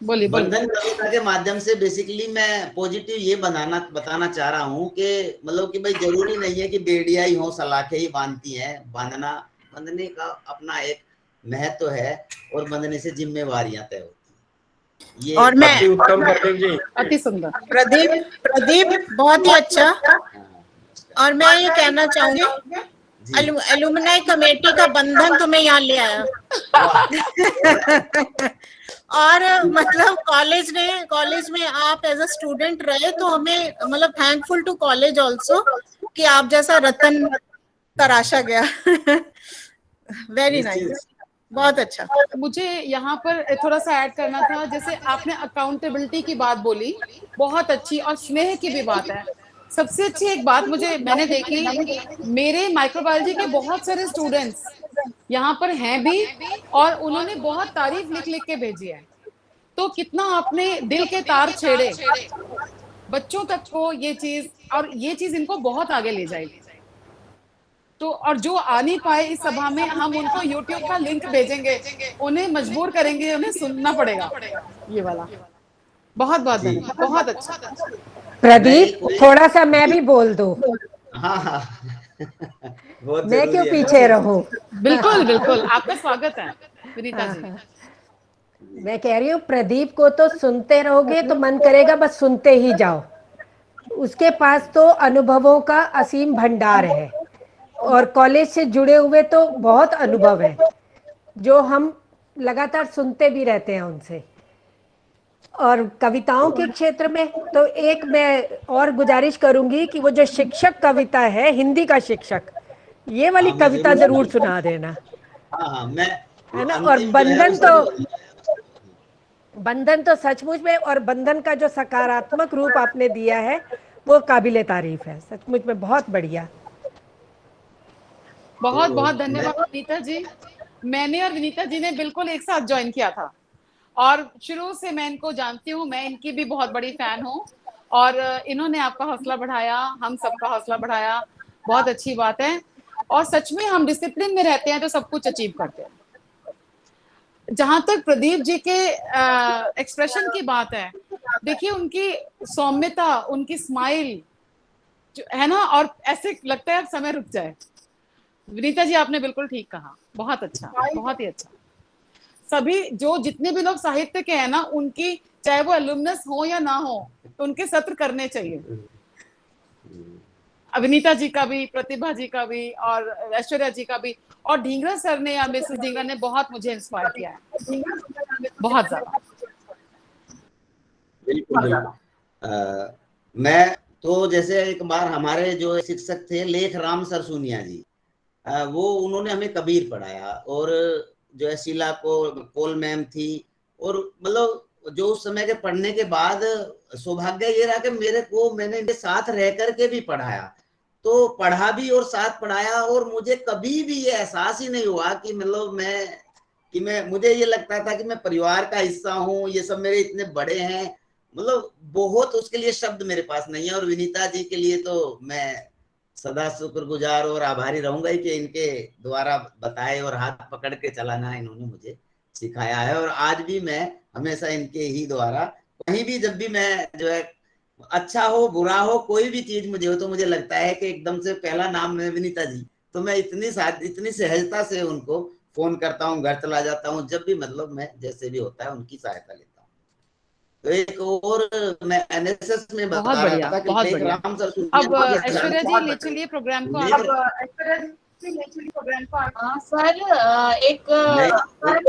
बोलिए। बंधन कविता के माध्यम से बेसिकली मैं पॉजिटिव ये बताना चाह रहा हूँ कि मतलब कि भाई जरूरी नहीं है कि बेड़िया ही हो, सलाखें ही बांधती हैं। बंधने का अपना एक महत्व है, और बंधने से जिम्मेवारियां तय होती हैं। ये और मैं अति उत्तम प्रदीप जी, अति सुंदर प्रदीप बहुत ही अच्छा। और मैं ये कहना चाहूंगी, एलुमनाई कमेटी का बंधन तुम्हें यहाँ ले आया। और मतलब कॉलेज में आप एज अ स्टूडेंट रहे, तो हमें मतलब थैंकफुल टू कॉलेज आल्सो कि आप जैसा रतन तराशा गया। वेरी नाइस, बहुत अच्छा। मुझे यहाँ पर थोड़ा सा ऐड करना था। जैसे आपने अकाउंटेबिलिटी की बात बोली, बहुत अच्छी, और स्नेह की भी बात है। सबसे अच्छी एक बात मैंने देखी, मेरे माइक्रोबायोलॉजी के बहुत सारे स्टूडेंट्स यहाँ पर हैं भी, और उन्होंने बहुत तारीफ लिख के भेजी है। तो कितना आपने दिल के तार छेड़े बच्चों तक को ये चीज, और ये चीज इनको बहुत आगे ले जाएगी। तो और जो आ नहीं पाए इस सभा में, हम उनको YouTube का लिंक भेजेंगे, उन्हें मजबूर करेंगे, उन्हें सुनना पड़ेगा ये वाला। बहुत बहुत धन्यवाद, बहुत अच्छा। प्रदीप, थोड़ा सा मैं भी बोल दूं। हाँ मैं क्यों पीछे रहूं? बिल्कुल बिल्कुल, आपका स्वागत है विनीता जी। मैं कह रही हूँ प्रदीप को तो सुनते रहोगे तो मन करेगा बस सुनते ही जाओ। उसके पास तो अनुभवों का असीम भंडार है, और कॉलेज से जुड़े हुए तो बहुत अनुभव है जो हम लगातार सुनते भी रहते हैं उनसे। और कविताओं के क्षेत्र में तो एक मैं और गुजारिश करूंगी कि वो जो शिक्षक कविता है, हिंदी का शिक्षक, ये वाली कविता जरूर सुना देना। है ना। और बंधन तो सचमुच में, और बंधन का जो सकारात्मक रूप आपने दिया है वो काबिले तारीफ है, सचमुच में बहुत बढ़िया। बहुत बहुत धन्यवाद विनीता जी। मैंने और विनीता जी ने बिल्कुल एक साथ ज्वाइन किया था, और शुरू से मैं इनको जानती हूँ, मैं इनकी भी बहुत बड़ी फैन हूँ, और इन्होंने आपका हौसला बढ़ाया, हम सबका हौसला बढ़ाया, बहुत अच्छी बात है। और सच में हम डिसिप्लिन में रहते हैं तो सब कुछ अचीव करते हैं। जहां तक प्रदीप जी के एक्सप्रेशन की बात है, देखिए उनकी सौम्यता, उनकी स्माइल है ना, और ऐसे लगता है अब समय रुक जाए। विनीता जी आपने बिल्कुल ठीक कहा, बहुत अच्छा, बहुत ही अच्छा। सभी जितने भी लोग साहित्य के हैं ना, उनकी चाहे वो एलुमनस हो या ना हो, तो उनके सत्र करने चाहिए। अविनीता जी का भी, प्रतिभा जी का भी, और ऐश्वर्या जी का भी, और ढींगरा सर ने या मिसेस ढींगरा ने बहुत मुझे इंस्पायर किया है, बहुत ज्यादा। बिल्कुल। मैं तो जैसे एक बार हमारे जो शिक्षक थे लेख राम सरसूनिया जी, वो उन्होंने हमें कबीर पढ़ाया, और जो है शीला कोल मैम थी, और मतलब जो उस समय के पढ़ने के बाद सौभाग्य ये रहा कि मैंने इनके साथ रह करके भी पढ़ाया, तो पढ़ा भी और साथ पढ़ाया, और मुझे कभी भी ये एहसास ही नहीं हुआ कि मतलब मुझे ये लगता था कि मैं परिवार का हिस्सा हूँ, ये सब मेरे इतने बड़े हैं, मतलब बहुत उसके लिए शब्द मेरे पास नहीं है। और विनीता जी के लिए तो मैं सदा शुक्रगुजार और आभारी रहूंगा ही कि इनके द्वारा बताए और हाथ पकड़ के चलाना इन्होंने मुझे सिखाया है। और आज भी मैं हमेशा इनके ही द्वारा कहीं भी जब भी मैं जो है, अच्छा हो बुरा हो कोई भी चीज मुझे हो, तो मुझे लगता है कि एकदम से पहला नाम है विनीता जी, तो मैं इतनी सहजता से उनको फोन करता हूँ, घर चला जाता हूँ, जब भी मतलब मैं जैसे भी होता है उनकी सहायता लेता हूँ। तो एक और मैं एनएसएस में बहुत बता बढ़िया, रहा था कि बहुत लेख बढ़िया। राम सर अब ऐश्वर्या जी ले चलिए प्रोग्राम को आगे। सर एक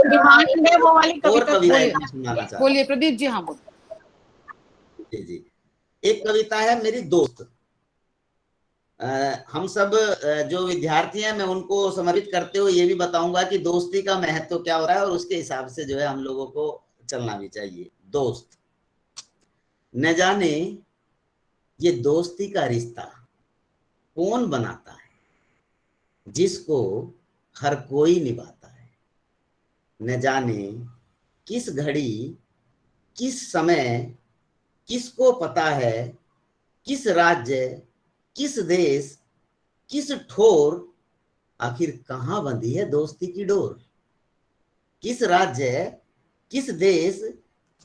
डिमांड है वो वाली और कविता कविता एक सुनाना चाहता हूँ। बोलिए प्रदीप जी। हाँ बोलिए। जी, एक कविता है मेरी दोस्त। हम सब जो विद्यार्थी हैं मैं उनको समर्पित करते हुए ये भी बताऊंगा कि दोस्ती का महत्व क्या होता है और उसके हिसाब से जो है हम लोगों को चलना भी चाहिए। दोस्त, न जाने ये दोस्ती का रिश्ता कौन बनाता है, जिसको हर कोई निभाता है। न जाने किस घड़ी किस समय किसको पता है, किस राज्य किस देश किस ठोर, आखिर कहां बंधी है दोस्ती की डोर। किस राज्य किस देश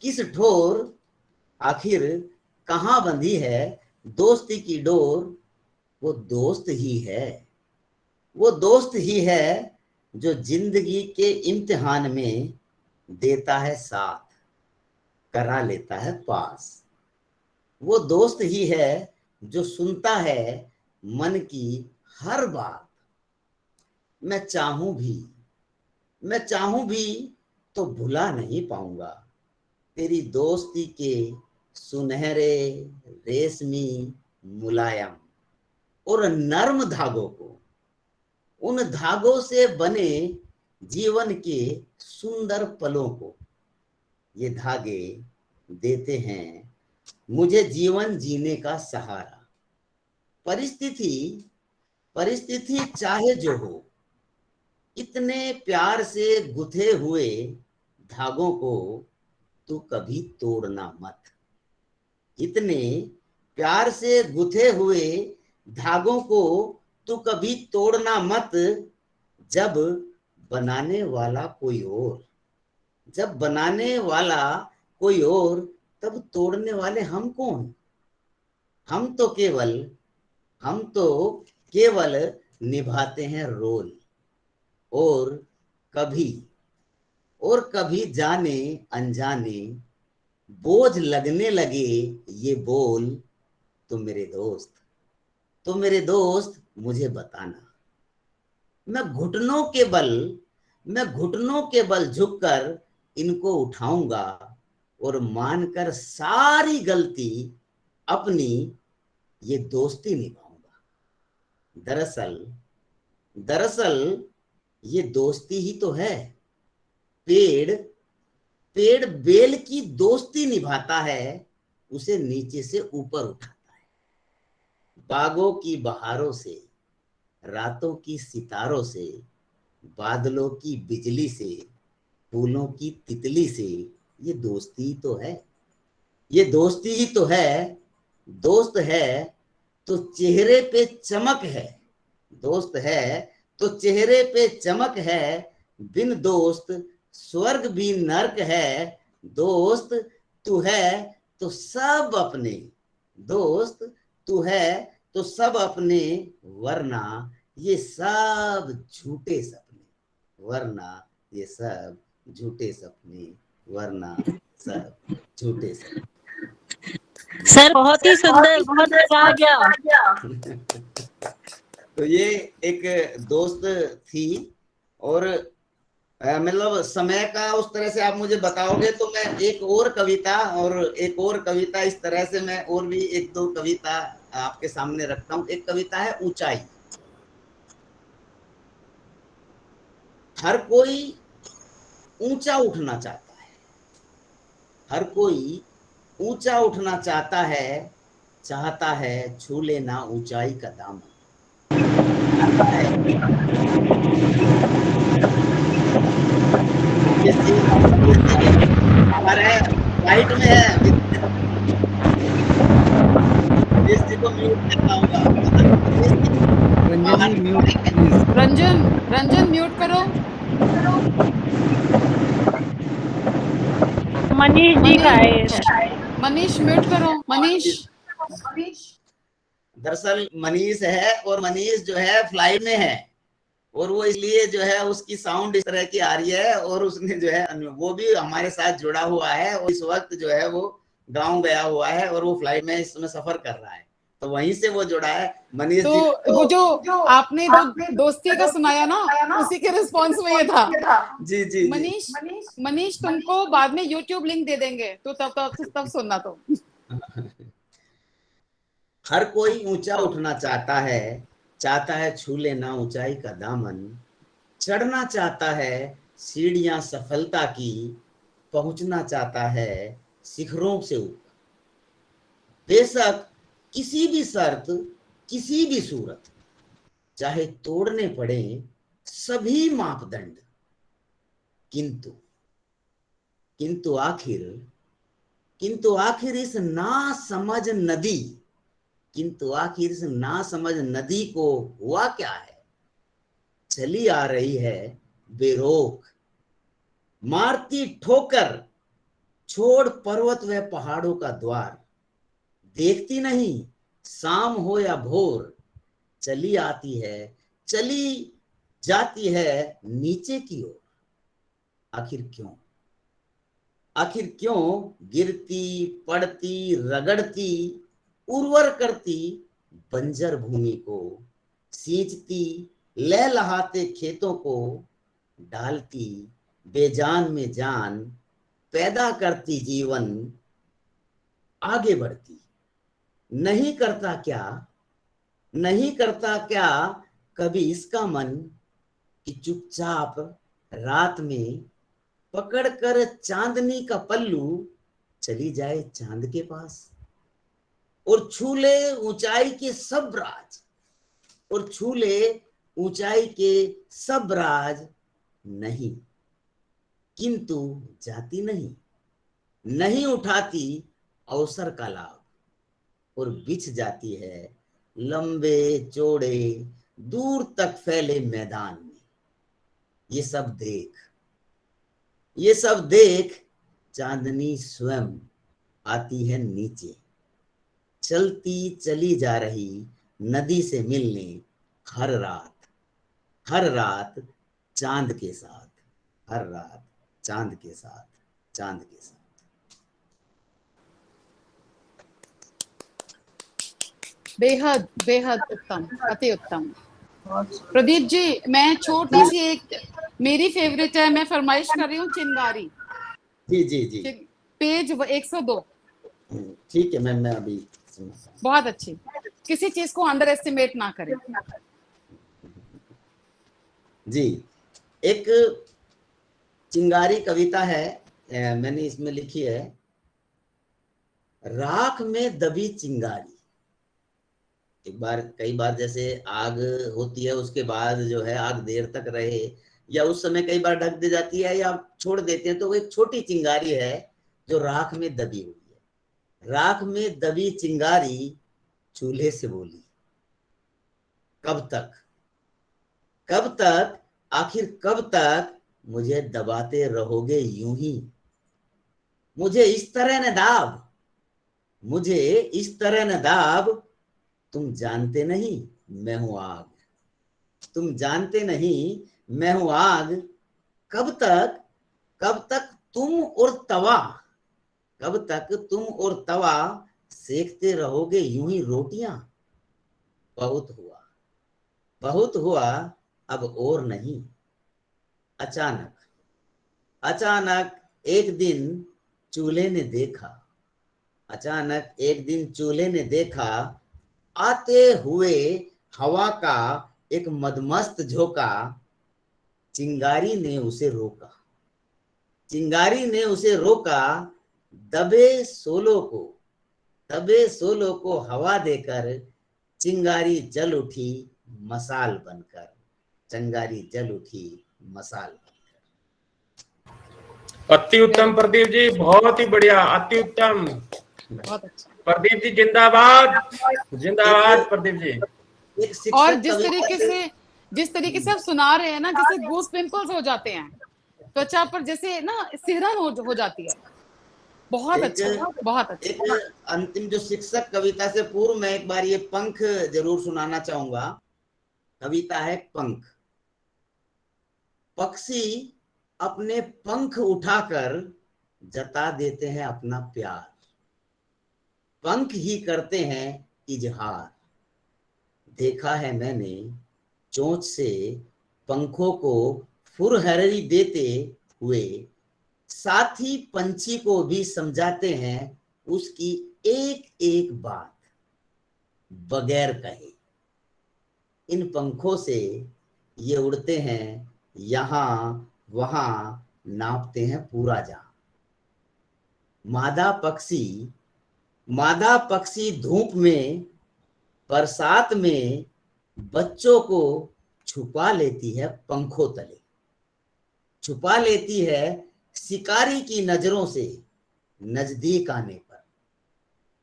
किस ठोर, आखिर कहां बंधी है दोस्ती की डोर। वो दोस्त ही है, वो दोस्त ही है जो जिंदगी के इम्तिहान में देता है साथ, करा लेता है पास। वो दोस्त ही है जो सुनता है मन की हर बात। मैं चाहूं भी तो भुला नहीं पाऊंगा तेरी दोस्ती के सुनहरे रेशमी मुलायम और नर्म धागों को। उन धागों से बने जीवन के सुंदर पलों को। ये धागे देते हैं मुझे जीवन जीने का सहारा। परिस्थिति चाहे जो हो, इतने प्यार से गुथे हुए धागों को तू कभी तोड़ना मत। इतने प्यार से गुथे हुए धागों को तू कभी तोड़ना मत। जब बनाने वाला कोई और, जब बनाने वाला कोई और, तब तोड़ने वाले हम कौन। हम तो केवल निभाते हैं रोल। और कभी जाने अनजाने बोझ लगने लगे ये बोल, तो मेरे दोस्त मुझे बताना। मैं घुटनों के बल झुककर इनको उठाऊंगा और मानकर सारी गलती अपनी ये दोस्ती निभाऊंगा। दरअसल ये दोस्ती ही तो है। पेड़ बेल की दोस्ती निभाता है, उसे नीचे से ऊपर उठाता है। बागों की बहारों से, रातों की सितारों से, बादलों की बिजली से, फूलों की तितली से, ये दोस्ती तो है। ये दोस्ती ही तो है। दोस्त है तो चेहरे पे चमक है। दोस्त है तो चेहरे पे चमक है। बिन दोस्त स्वर्ग भी नर्क है। दोस्त तू है तो सब अपने, दोस्त तू है तो सब अपने, वरना ये सब झूठे सपने, वरना ये सब झूठे सपने, वरना सब झूठे सपने। सर बहुत ही सुंदर, बहुत मजा आ गया। तो ये एक दोस्त थी। और मतलब समय का उस तरह से आप मुझे बताओगे तो मैं एक और कविता इस तरह से मैं और भी एक दो कविता आपके सामने रखता हूँ। एक कविता है ऊंचाई। हर कोई ऊंचा उठना चाहता है, हर कोई ऊंचा उठना चाहता है छू लेना ऊंचाई का दामन। राइट में है, जी को म्यूट करना होगा। रंजन जी म्यूट प्लीज। रंजन म्यूट करो। मनीष जी का है। मनीष म्यूट करो। मनीष दरअसल मनीष है, और मनीष जो है फ्लाइट में है, और वो इसलिए जो है उसकी साउंड इस तरह की आ रही है, और उसने जो है वो भी हमारे साथ जुड़ा हुआ है, और इस वक्त जो है वो गांव गया हुआ है, और वो फ्लाइट में इस समय सफर कर रहा है, तो वहीं से वो जुड़ा है। मनीष तो जी वो जो आपने दोस्ती का सुनाया ना, उसी के रिस्पॉन्स में ये था। जी जी मनीष तुमको बाद में YouTube लिंक दे देंगे, तो तब सुनना। तो हर कोई ऊंचा उठना चाहता है छू लेना ऊंचाई का दामन, चढ़ना चाहता है सीढ़ियां सफलता की, पहुंचना चाहता है शिखरों से ऊपर। बेशक किसी भी शर्त, किसी भी सूरत, चाहे तोड़ने पड़े सभी मापदंड, किंतु आखिर इस नासमझ नदी को हुआ क्या है? चली आ रही है बेरोक, मारती ठोकर छोड़ पर्वत व पहाड़ों का द्वार, देखती नहीं शाम हो या भोर, चली आती है चली जाती है नीचे की ओर। आखिर क्यों गिरती पड़ती रगड़ती उर्वर करती बंजर भूमि को, सींचती लहलहाते खेतों को, डालती बेजान में जान, पैदा करती जीवन, आगे बढ़ती। नहीं करता क्या कभी इसका मन कि चुपचाप रात में पकड़कर चांदनी का पल्लू चली जाए चांद के पास, और छू ले ऊंचाई के सब राज, नहीं किंतु जाती नहीं उठाती अवसर का लाभ, और बिछ जाती है लंबे चौड़े दूर तक फैले मैदान में। ये सब देख चांदनी स्वयं आती है नीचे, चलती चली जा रही नदी से मिलने हर रात चांद के साथ, चांद के साथ। बेहद बेहद उत्तम, अति उत्तम। प्रदीप जी, मैं छोटी सी एक मेरी फेवरेट है, मैं फरमाइश कर रही हूँ, चिंगारी। जी पेज 102। ठीक है मैं अभी बहुत अच्छी। किसी चीज को अंडर एस्टिमेट ना करें। जी, एक चिंगारी कविता है, मैंने इसमें लिखी है, राख में दबी चिंगारी। कई बार जैसे आग होती है, उसके बाद जो है आग देर तक रहे, या उस समय कई बार ढक दी जाती है या छोड़ देते हैं, तो वो एक छोटी चिंगारी है जो राख में दबी हुई है। राख में दबी चिंगारी चूल्हे से बोली, कब तक आखिर कब तक मुझे दबाते रहोगे यूं ही, मुझे इस तरह न दाब, तुम जानते नहीं मैं हूं आग, कब तक तुम और तवा सेकते रहोगे यूं ही रोटियां। बहुत हुआ अब और नहीं। अचानक एक दिन चूल्हे ने देखा आते हुए हवा का एक मदमस्त झोंका, चिंगारी ने उसे रोका, दबे सोलों को हवा देकर चिंगारी जल उठी मसाल बनकर, चिंगारी जल उठी मसाल बनकर। अति उत्तम प्रदीप जी, बहुत ही बढ़िया, अति उत्तम। बहुत अच्छा। प्रदीप जी जिंदाबाद, जिंदाबाद प्रदीप जी। और जिस तरीके से आप सुना रहे हैं ना, जैसे गूस पिंपल्स हो जाते हैं त्वचा पर, जैसे ना सिहरन हो जाती है। बहुत अच्छा, बहुत अच्छा। एक अंतिम जो शिक्षक कविता से पूर्व मैं एक बार ये पंख जरूर सुनाना चाहूंगा। कविता है पंख। पक्षी अपने पंख उठाकर जता देते हैं अपना प्यार, पंख ही करते हैं इजहार। देखा है मैंने चोंच से पंखों को फुरहरी देते हुए, साथ ही पंछी को भी समझाते हैं उसकी एक एक बात बगैर कहे। इन पंखों से ये उड़ते हैं यहाँ वहां, नापते हैं पूरा जहां। मादा पक्षी धूप में बरसात में बच्चों को छुपा लेती है पंखों तले, छुपा लेती है शिकारी की नजरों से नजदीक आने पर,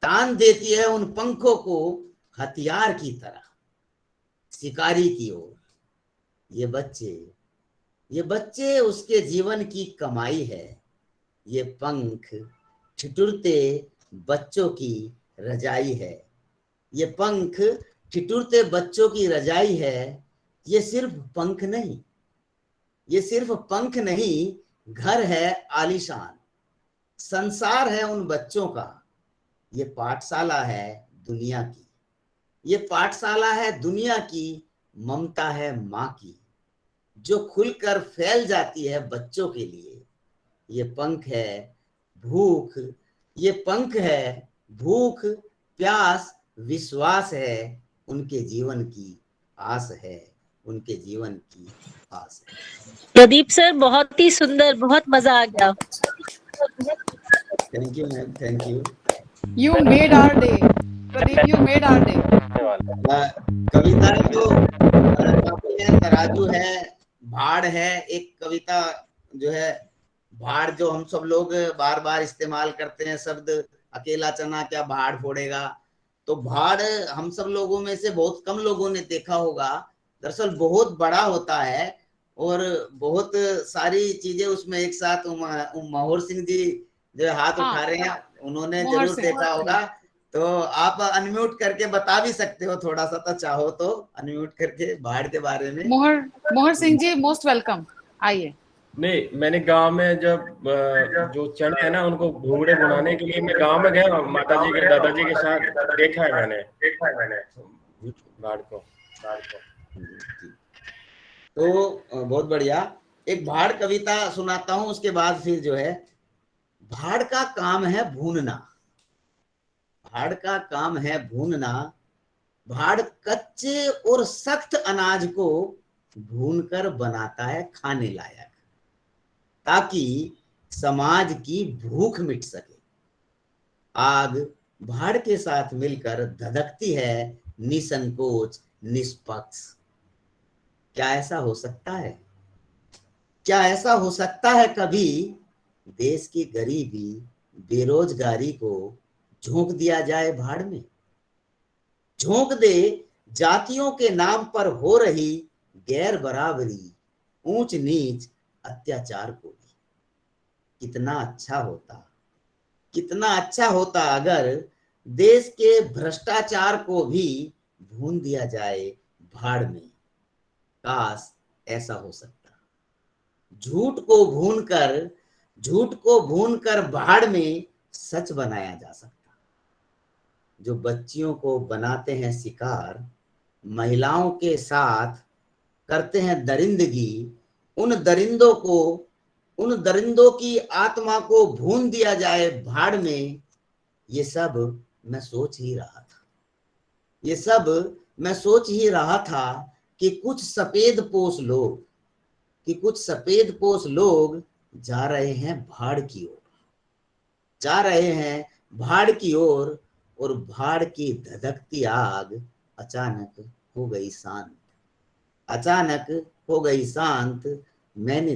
तान देती है उन पंखों को हथियार की तरह शिकारी की ओर। ये बच्चे उसके जीवन की कमाई है, ये पंख ठिठुरते बच्चों की रजाई है, ये पंख ठिठुरते बच्चों की रजाई है। ये सिर्फ पंख नहीं, घर है आलीशान, संसार है उन बच्चों का। ये पाठशाला है दुनिया की, ये पाठशाला है दुनिया की, ममता है माँ की, जो खुलकर फैल जाती है बच्चों के लिए। ये पंख है भूख, ये पंख है भूख, प्यास, विश्वास है, उनके जीवन की आस है, उनके जीवन की आस है। प्रदीप सर बहुत ही सुंदर, बहुत मजा आ गया। Thank you ma'am, thank you. You made our day, Pradeep, you made our day। कविता जो तराजू है, भाड़ है, एक कविता जो है भाड़, जो हम सब लोग बार बार इस्तेमाल करते हैं शब्द, अकेला चना क्या भाड़ फोड़ेगा। तो भाड़ हम सब लोगों में से बहुत कम लोगों ने देखा होगा, दरअसल बहुत बड़ा होता है और बहुत सारी चीजें उसमें एक साथ। महोर सिंह जी जो हाथ उठा रहे हैं, उन्होंने जरूर देखा होगा। तो आप अनम्यूट करके बता भी सकते हो थोड़ा सा, तो चाहो तो अनम्यूट करके भाड़ के बारे में। मोहर सिंह जी मोस्ट वेलकम, आइए। नहीं, मैंने गांव में जब जो चने है ना उनको घूंगड़े बनाने के लिए मैं गांव में गया, माताजी के दादाजी के साथ देखा है मैंने भाड़ को। तो बहुत बढ़िया, एक भाड़ कविता सुनाता हूं, उसके बाद फिर जो है भाड़ का काम है भूनना। भाड़ का काम है भूनना, भाड़ कच्चे और सख्त अनाज को भूनकर बनाता है खाने लायक, ताकि समाज की भूख मिट सके। आग भाड़ के साथ मिलकर धधकती है निसंकोच, निष्पक्ष। क्या ऐसा हो सकता है? क्या ऐसा हो सकता है कभी देश की गरीबी, बेरोजगारी को झोंक दिया जाए भाड़ में? झोंक दे जातियों के नाम पर हो रही गैर बराबरी, ऊंच नीच, अत्याचार को भी। कितना अच्छा होता अगर देश के भ्रष्टाचार को भी भून दिया जाए भाड़ में। काश ऐसा हो सकता। झूठ को भूनकर भाड़ में सच बनाया जा सकता। जो बच्चियों को बनाते हैं शिकार, महिलाओं के साथ करते हैं दरिंदगी, उन दरिंदों की आत्मा को भून दिया जाए भाड़ में। ये सब मैं सोच ही रहा था कि कुछ सफेद पोश लोग जा रहे हैं भाड़ की ओर, जा रहे हैं भाड़ की ओर, और भाड़ की धधकती आग अचानक हो गई शांत। अचानक हो गई शांत। मैंने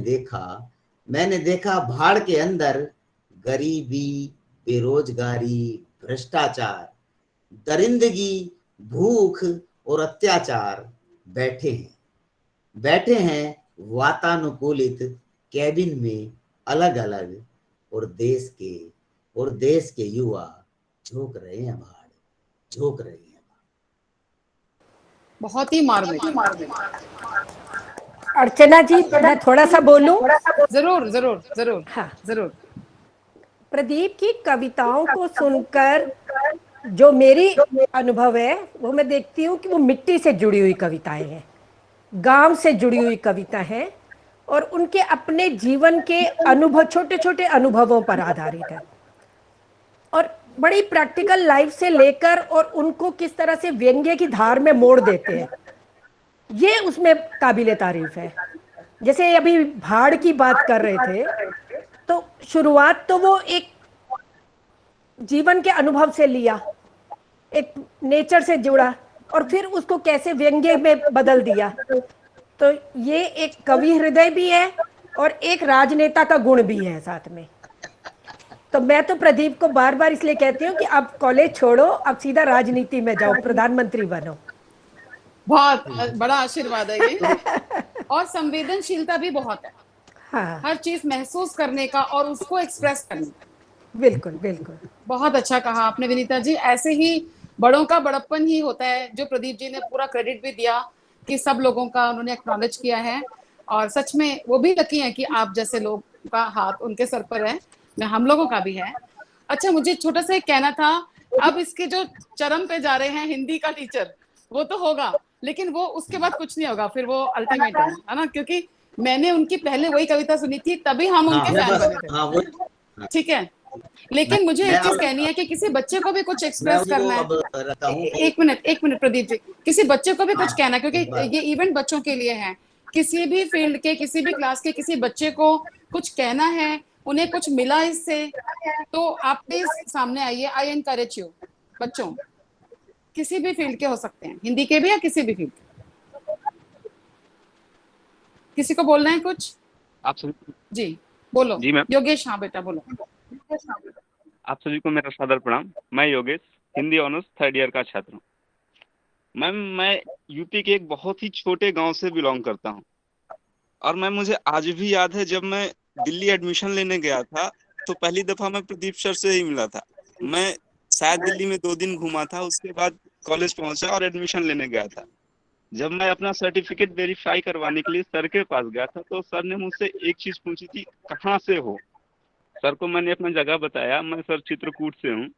देखा भाड़ के अंदर गरीबी, बेरोजगारी, भ्रष्टाचार, दरिंदगी, भूख और अत्याचार बैठे हैं वातानुकूलित कैबिन में अलग अलग, और देश के युवा झोंक रहे हैं भाड़। बहुत ही मार्मिक। अर्चना जी, मैं थोड़ा सा बोलूं? जरूर जरूर जरूर। हाँ जरूर। प्रदीप की कविताओं को सुनकर जो मेरी अनुभव है वो मैं देखती हूँ कि वो मिट्टी से जुड़ी हुई कविताएं हैं, गांव से जुड़ी हुई कविता हैं, और उनके अपने जीवन के अनुभव, छोटे छोटे अनुभवों पर आधारित है, और बड़ी प्रैक्टिकल लाइफ से लेकर और उनको किस तरह से व्यंग्य की धार में मोड़ देते हैं, ये उसमें काबिले तारीफ है। जैसे अभी भाड़ की बात कर रहे थे, तो शुरुआत तो वो एक जीवन के अनुभव से लिया, एक नेचर से जुड़ा, और फिर उसको कैसे व्यंग्य में बदल दिया। तो ये एक कवि हृदय भी है और एक राजनेता का गुण भी है साथ में। तो मैं तो प्रदीप को बार बार इसलिए कहती हूँ कि अब कॉलेज छोड़ो, अब सीधा राजनीति में जाओ, प्रधानमंत्री बनो। बहुत बड़ा आशीर्वाद है ये। और संवेदनशीलता भी बहुत है। हाँ, हर चीज महसूस करने का और उसको एक्सप्रेस करने का। बिल्कुल बिल्कुल। बहुत अच्छा कहा आपने विनीता जी। ऐसे ही बड़ों का बड़प्पन ही होता है, जो प्रदीप जी ने पूरा क्रेडिट भी दिया कि सब लोगों का उन्होंने एक्नॉलेज किया है, और सच में वो भी लकी है कि आप जैसे लोग का हाथ उनके सर पर है, मैं हम लोगों का भी है। अच्छा, मुझे छोटा सा एक कहना था, अब इसके जो चरम पे जा रहे हैं हिंदी का टीचर, वो तो होगा, लेकिन वो उसके बाद कुछ नहीं होगा, फिर वो अल्टीमेट है ना, क्योंकि मैंने उनकी पहले वही कविता सुनी थी, तभी हम उनके फैन बने थे। ठीक है, लेकिन मुझे एक चीज कहनी है कि किसी बच्चे को भी कुछ एक्सप्रेस करना है। एक मिनट प्रदीप जी, किसी बच्चे को भी कुछ कहना है, क्योंकि ये इवेंट बच्चों के लिए है। किसी भी फील्ड के, किसी भी क्लास के किसी बच्चे को कुछ कहना है, उन्हें कुछ मिला इससे, तो आप प्लीज सामने आइए। I encourage you. बच्चों किसी भी फील्ड के हो सकते हैं, हिंदी के भी या किसी भी फील्ड के। किसी को बोलना है कुछ? आप सभी जी बोलो। जी मैम। योगेश, हाँ बेटा बोलो। आप सभी को मेरा सादर प्रणाम। मैं Yogesh, Hindi honours 3rd year का छात्र हूँ। मैम, मैं यूपी के एक बहुत ही छोटे गांव से बिलोंग करता हूँ, और मैम मुझे आज भी याद है जब मैं दिल्ली एडमिशन लेने गया था, तो पहली दफा मैं प्रदीप सर से ही मिला था। मैं शायद दिल्ली में 2 दिन घूमा था, उसके बाद कॉलेज पहुंचा और एडमिशन लेने गया था। जब मैं अपना सर्टिफिकेट वेरीफाई करवाने के लिए सर के पास गया था, तो सर ने मुझसे एक चीज पूछी थी, कहाँ से हो। सर को मैंने अपना जगह बताया, मैं सर चित्रकूट से हूँ।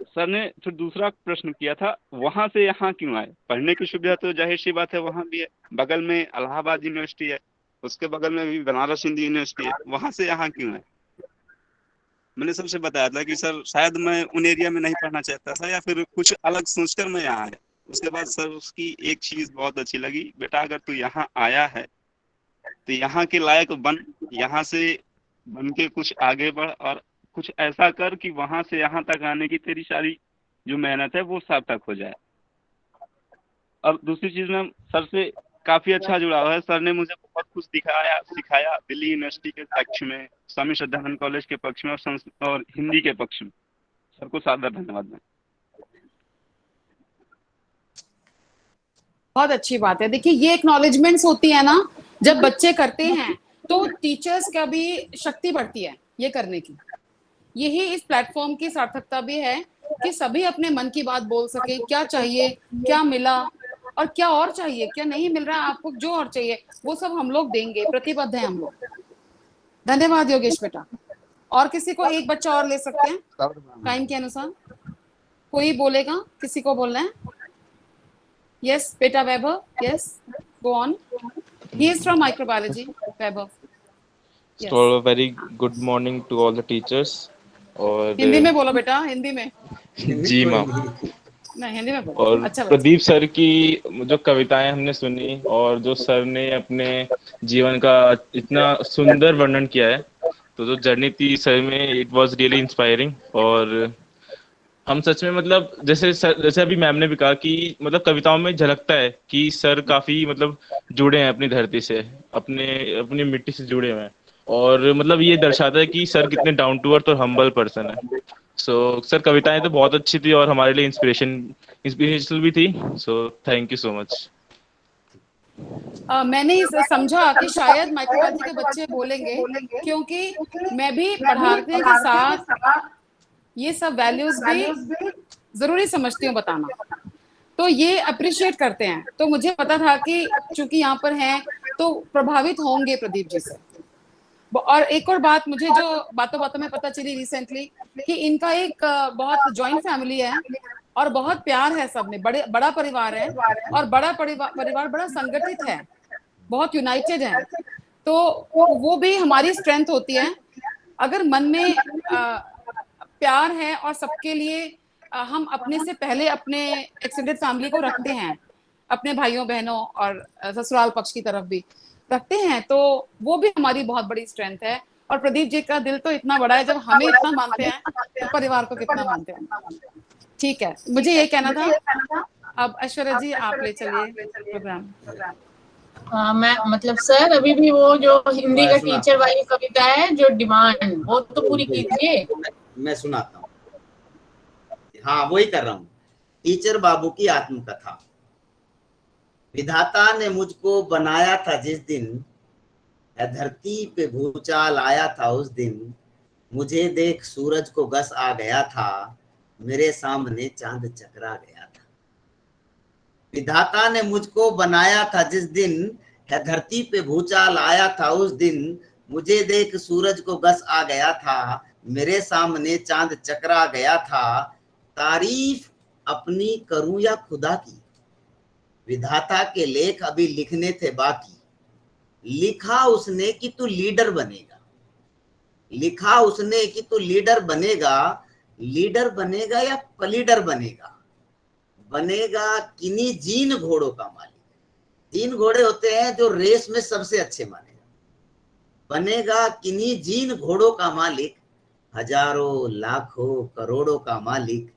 सर ने फिर दूसरा प्रश्न किया था, वहां से यहाँ क्यों आए। पढ़ने की सुविधा तो जाहिर सी बात है वहां भी है, बगल में इलाहाबाद यूनिवर्सिटी है, उसके बगल में भी बनारस हिंदू यूनिवर्सिटी है, वहां से यहाँ क्यों आए। मैंने सबसे बताया था कि सर शायद मैं उन एरिया में नहीं पढ़ना चाहता था, या फिर कुछ अलग सोचकर मैं यहाँ आया। उसके बाद सर उसकी एक चीज बहुत अच्छी लगी, बेटा अगर तू यहाँ आया है तो यहाँ के लायक बन, यहाँ से बन के कुछ आगे बढ़, और कुछ ऐसा कर कि वहां से यहाँ तक आने की तेरी सारी जो मेहनत है वो सार्थक हो जाए। और दूसरी चीज में सर से काफी अच्छा जुड़ाव है। सर ने मुझे बहुत कुछ सिखाया दिल्ली यूनिवर्सिटी के पक्ष में, स्वामी श्रद्धानंद कॉलेज के पक्ष में, और हिंदी के पक्ष में। सर को सादर धन्यवाद। बहुत अच्छी बात है। देखिए, ये एक्नॉलेजमेंट्स होती है ना, जब बच्चे करते हैं तो टीचर्स का भी शक्ति बढ़ती है ये करने की। यही इस प्लेटफॉर्म की सार्थकता भी है कि सभी अपने मन की बात बोल सके, क्या चाहिए, क्या मिला, और क्या और चाहिए, क्या नहीं मिल रहा है आपको, जो और चाहिए वो सब हम लोग देंगे, प्रतिबद्ध है हम लोग। धन्यवाद योगेश बेटा। और किसी को एक बच्चा और ले सकते हैं टाइम के अनुसार, कोई बोलेगा, किसी को बोलना है? यस बेटा Vaibhav, yes go on. He is from microbiology, Vaibhav. So very good morning to all the teachers. और हिंदी में बोलो बेटा, हिंदी में। जी मैम। नहीं, हिंदी में बोलो। और अच्छा प्रदीप सर की जो कविताएं हमने सुनी, और जो सर ने अपने जीवन का इतना सुंदर वर्णन किया है, तो जो जर्नी थी सर में, इट वाज रियली इंस्पायरिंग। और हम सच में मतलब जैसे अभी मैम ने भी कहा कि मतलब कविताओं में झलकता है कि सर काफी मतलब जुड़े हैं अपनी धरती से, अपनी मिट्टी से जुड़े हुए हैं। और मतलब ये दर्शाता है कि सर कितने डाउन टू अर्थ और हम्बल पर्सन है। सो सर कविताएं तो बहुत अच्छी थी और हमारे लिए इंस्पिरेशनल भी थी। So thank you so much. मैंने इस समझा कि शायद माइक्रोबायोलॉजी के बच्चे बोलेंगे, क्योंकि मैं भी पढ़ाने के साथ ये सब वैल्यूज भी जरूरी समझती हूँ बताना, तो ये अप्रिशिएट करते हैं। तो मुझे पता था कि चूंकि यहाँ पर हैं तो प्रभावित होंगे प्रदीप जी से। और एक और बात मुझे जो बातों बातों में पता चली रिसेंटली कि इनका एक बहुत जॉइंट फैमिली है और बहुत प्यार है सब में, बड़ा परिवार है और बड़ा परिवार बड़ा संगठित है, बहुत यूनाइटेड है। तो वो भी हमारी स्ट्रेंथ होती है। अगर मन में प्यार है और सबके लिए हम अपने से पहले अपने एक्सटेंडेड फैमिली को रखते हैं, अपने भाइयों बहनों और ससुराल पक्ष की तरफ भी रखते हैं, तो वो भी हमारी बहुत बड़ी स्ट्रेंथ है। और प्रदीप जी का दिल तो इतना बड़ा है, जब हमें इतना मानते हैं तो परिवार को कितना मानते हैं। ठीक है, मुझे ये कहना था। अब ऐश्वर्या जी आप ले चलिए प्रोग्राम। मैं मतलब सर अभी भी वो जो हिंदी का टीचर वाली कविता है जो डिमांड, वो तो पूरी कीजिए। मैं सुनाता हूँ। हाँ वही कर रहा हूँ। टीचर बाबू की आत्मकथा। विधाता ने मुझको बनाया था जिस दिन, धरती पे भूचाल आया था उस दिन, मुझे देख सूरज को गस आ गया था, मेरे सामने चांद चकरा गया था। विधाता ने मुझको बनाया था जिस दिन, है धरती पे भूचाल आया था उस दिन, मुझे देख सूरज को गस आ गया था, मेरे सामने चांद चकरा गया था। तारीफ अपनी करूं या खुदा की, विधाता के लेख अभी लिखने थे बाकी। लिखा उसने कि तू लीडर बनेगा, लिखा उसने कि तू लीडर बनेगा। लीडर बनेगा या पलीडर बनेगा, बनेगा किन्हीं जीन घोड़ों का मालिक। जीन घोड़े होते हैं जो रेस में सबसे अच्छे माने जाते। बनेगा किन्हीं जीन घोड़ों का मालिक, हजारों लाखों करोड़ों का मालिक।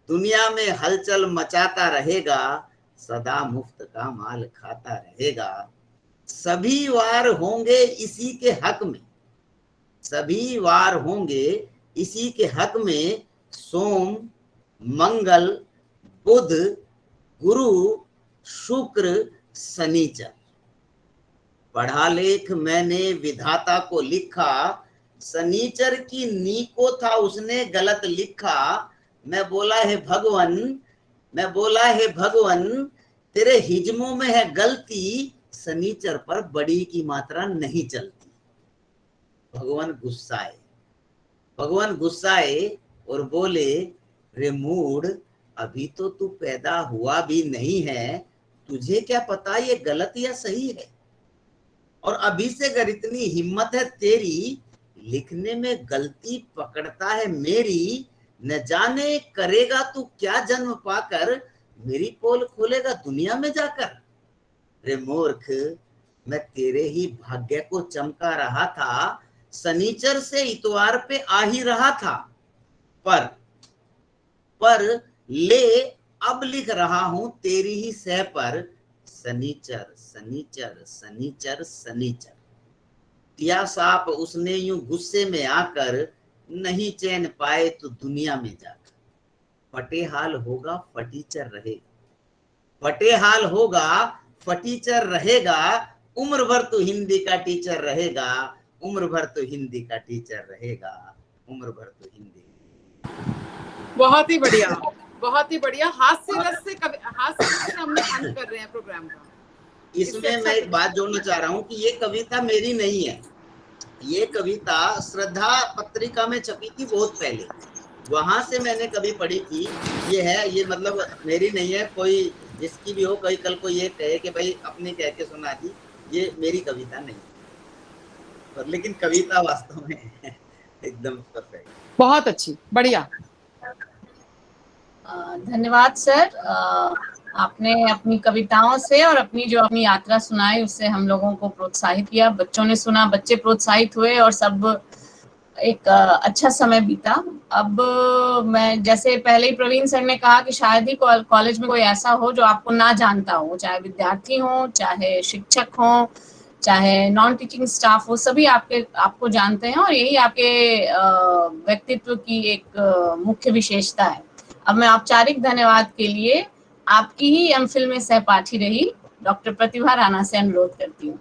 दुनिया में हलचल मचाता रहेगा, सदा मुफ्त का माल खाता रहेगा। सभी वार होंगे इसी के हक में, सभी वार होंगे इसी के हक में। सोम मंगल बुध गुरु शुक्र शनिचर। पढ़ा लेख मैंने विधाता को लिखा, शनिचर की नी को था उसने गलत लिखा। मैं बोला है भगवन, मैं बोला है भगवन, तेरे हिजमों में है गलती, शनिचर पर बड़ी की मात्रा नहीं चलती। भगवान गुस्साए, भगवान गुस्साए और बोले, रे मूड, अभी तो तू पैदा हुआ भी नहीं है, तुझे क्या पता ये गलत या सही है। और अभी से अगर इतनी हिम्मत है तेरी, लिखने में गलती पकड़ता है मेरी। न जाने करेगा तू क्या जन्म पाकर, मेरी पोल खोलेगा दुनिया में जाकर। रे मूर्ख, मैं तेरे ही भाग्य को चमका रहा था, शनिचर से इतवार पे आ ही रहा था। पर ले अब लिख रहा हूं तेरी ही सह पर, शनिचर शनिचर शनिचर शनिचर। दिया साप उसने यूं गुस्से में आकर, नहीं चैन पाए तो दुनिया में जाकर। फटे हाल होगा फटीचर रहेगा, फटे हाल होगा फटीचर रहेगा। उम्र भर तो हिंदी का टीचर रहेगा, उम्र भर तो हिंदी का टीचर रहेगा, उम्र भर तो हिंदी। बहुत ही बढ़िया, बहुत ही बढ़िया। हास्य रस से हमने अंत कर रहे हैं प्रोग्राम का। इसमें मैं एक बात जोड़ना चाह रहा हूँ कि ये कविता मेरी नहीं है, ये कविता श्रद्धा पत्रिका में छपी थी बहुत पहले, वहां से मैंने कभी पढ़ी थी। ये है, ये मतलब मेरी नहीं है, कोई जिसकी भी हो, कोई कल को ये कहे कि भाई अपने कह के सुना दी, ये मेरी कविता नहीं, पर लेकिन कविता वास्तव में एकदम परफेक्ट, बहुत अच्छी, बढ़िया। धन्यवाद सर, आपने अपनी कविताओं से और अपनी यात्रा सुनाई, उससे हम लोगों को प्रोत्साहित किया। बच्चों ने सुना, बच्चे प्रोत्साहित हुए और सब एक अच्छा समय बीता। अब मैं, जैसे पहले ही प्रवीण सर ने कहा कि शायद ही कॉलेज में कोई ऐसा हो जो आपको ना जानता हो, चाहे विद्यार्थी हो, चाहे शिक्षक हो, चाहे नॉन टीचिंग स्टाफ हो, सभी आपको जानते हैं और यही आपके व्यक्तित्व की एक मुख्य विशेषता है। अब मैं औपचारिक धन्यवाद के लिए आपकी ही एमफिल में सहपाठी रही डॉक्टर प्रतिभा राणा से अनुरोध करती हूँ।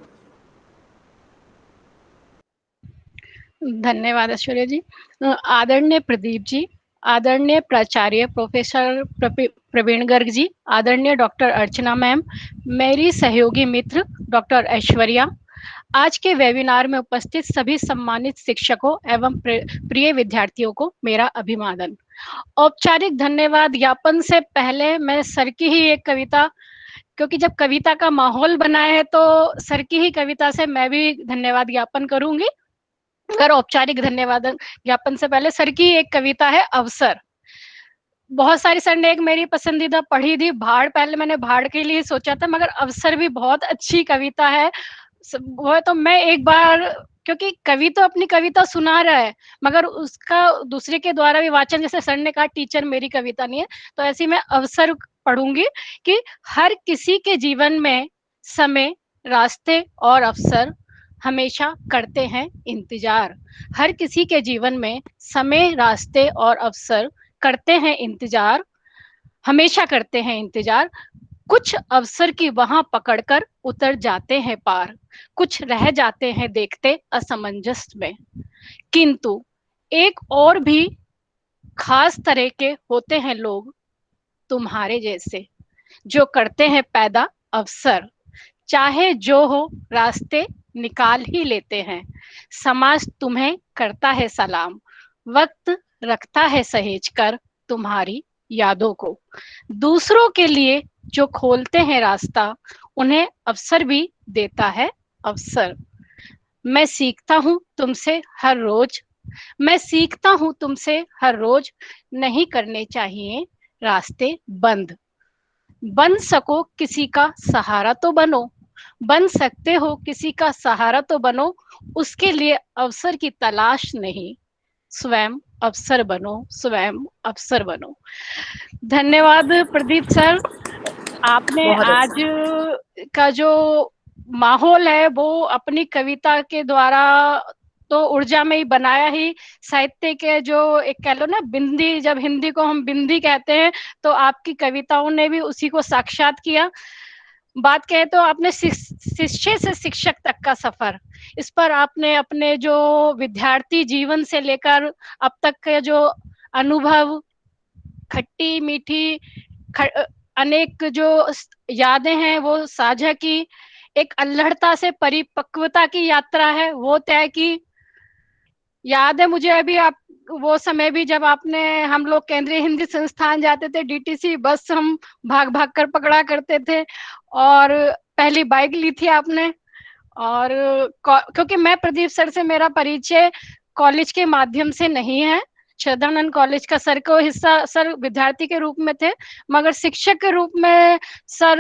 धन्यवाद ऐश्वर्या जी। आदरणीय प्रदीप जी, आदरणीय प्राचार्य प्रोफेसर प्रवीण गर्ग जी, आदरणीय डॉक्टर अर्चना मैम, मेरी सहयोगी मित्र डॉक्टर ऐश्वर्या, आज के वेबिनार में उपस्थित सभी सम्मानित शिक्षकों एवं प्रिय विद्यार्थियों को मेरा अभिवादन। औपचारिक धन्यवाद ज्ञापन से पहले मैं सर की ही एक कविता, क्योंकि जब कविता का माहौल बना है तो सर की ही कविता से मैं भी धन्यवाद ज्ञापन करूंगी। अगर औपचारिक धन्यवाद ज्ञापन से पहले सर की एक कविता है अवसर। बहुत सारी सर ने एक मेरी पसंदीदा पढ़ी थी भाड़, पहले मैंने भाड़ के लिए सोचा था, मगर अवसर भी बहुत अच्छी कविता है। वो तो मैं एक बार, क्योंकि कवि तो अपनी कविता सुना रहा है मगर उसका दूसरे के द्वारा भी वाचन, जैसे सर ने कहा टीचर मेरी कविता नहीं है, तो ऐसी मैं अवसर पढ़ूंगी कि हर किसी के जीवन में समय, रास्ते और अवसर हमेशा करते हैं इंतजार। हर किसी के जीवन में समय, रास्ते और अवसर करते हैं इंतजार, हमेशा करते हैं इंतजार। कुछ अवसर की वहां पकड़कर उतर जाते हैं पार, कुछ रह जाते हैं देखते असमंजस में। किंतु एक और भी खास तरह के होते हैं लोग तुम्हारे जैसे, जो करते हैं पैदा अवसर। चाहे जो हो रास्ते निकाल ही लेते हैं, समाज तुम्हें करता है सलाम, वक्त रखता है सहेज कर तुम्हारी यादों को। दूसरों के लिए जो खोलते हैं रास्ता, उन्हें अवसर भी देता है अवसर। मैं सीखता हूँ तुमसे हर रोज, मैं सीखता हूँ तुमसे हर रोज, नहीं करने चाहिए रास्ते बंद। बन सको किसी का सहारा तो बनो, बन सकते हो किसी का सहारा तो बनो, उसके लिए अवसर की तलाश नहीं, स्वयं अवसर बनो, स्वयं अवसर बनो। धन्यवाद प्रदीप सर, आपने आज का जो माहौल है वो अपनी कविता के द्वारा तो ऊर्जा में ही बनाया ही। साहित्य के जो एक कह लो ना बिंदी, जब हिंदी को हम बिंदी कहते हैं, तो आपकी कविताओं ने भी उसी को साक्षात किया। बात कहें तो आपने शिष्य से शिक्षक तक का सफर, इस पर आपने अपने जो विद्यार्थी जीवन से लेकर अब तक के जो अनुभव, खट्टी मीठी अनेक जो यादें हैं वो साझा की। एक अल्हड़ता से परिपक्वता की यात्रा है वो तय की। याद है मुझे अभी आप वो समय भी जब आपने, हम लोग केंद्रीय हिंदी संस्थान जाते थे, डीटीसी बस हम भाग भाग कर पकड़ा करते थे, और पहली बाइक ली थी आपने। और क्योंकि मैं प्रदीप सर से मेरा परिचय कॉलेज के माध्यम से नहीं है, श्रद्धानंद कॉलेज का सर को हिस्सा, सर विद्यार्थी के रूप में थे, मगर शिक्षक के रूप में सर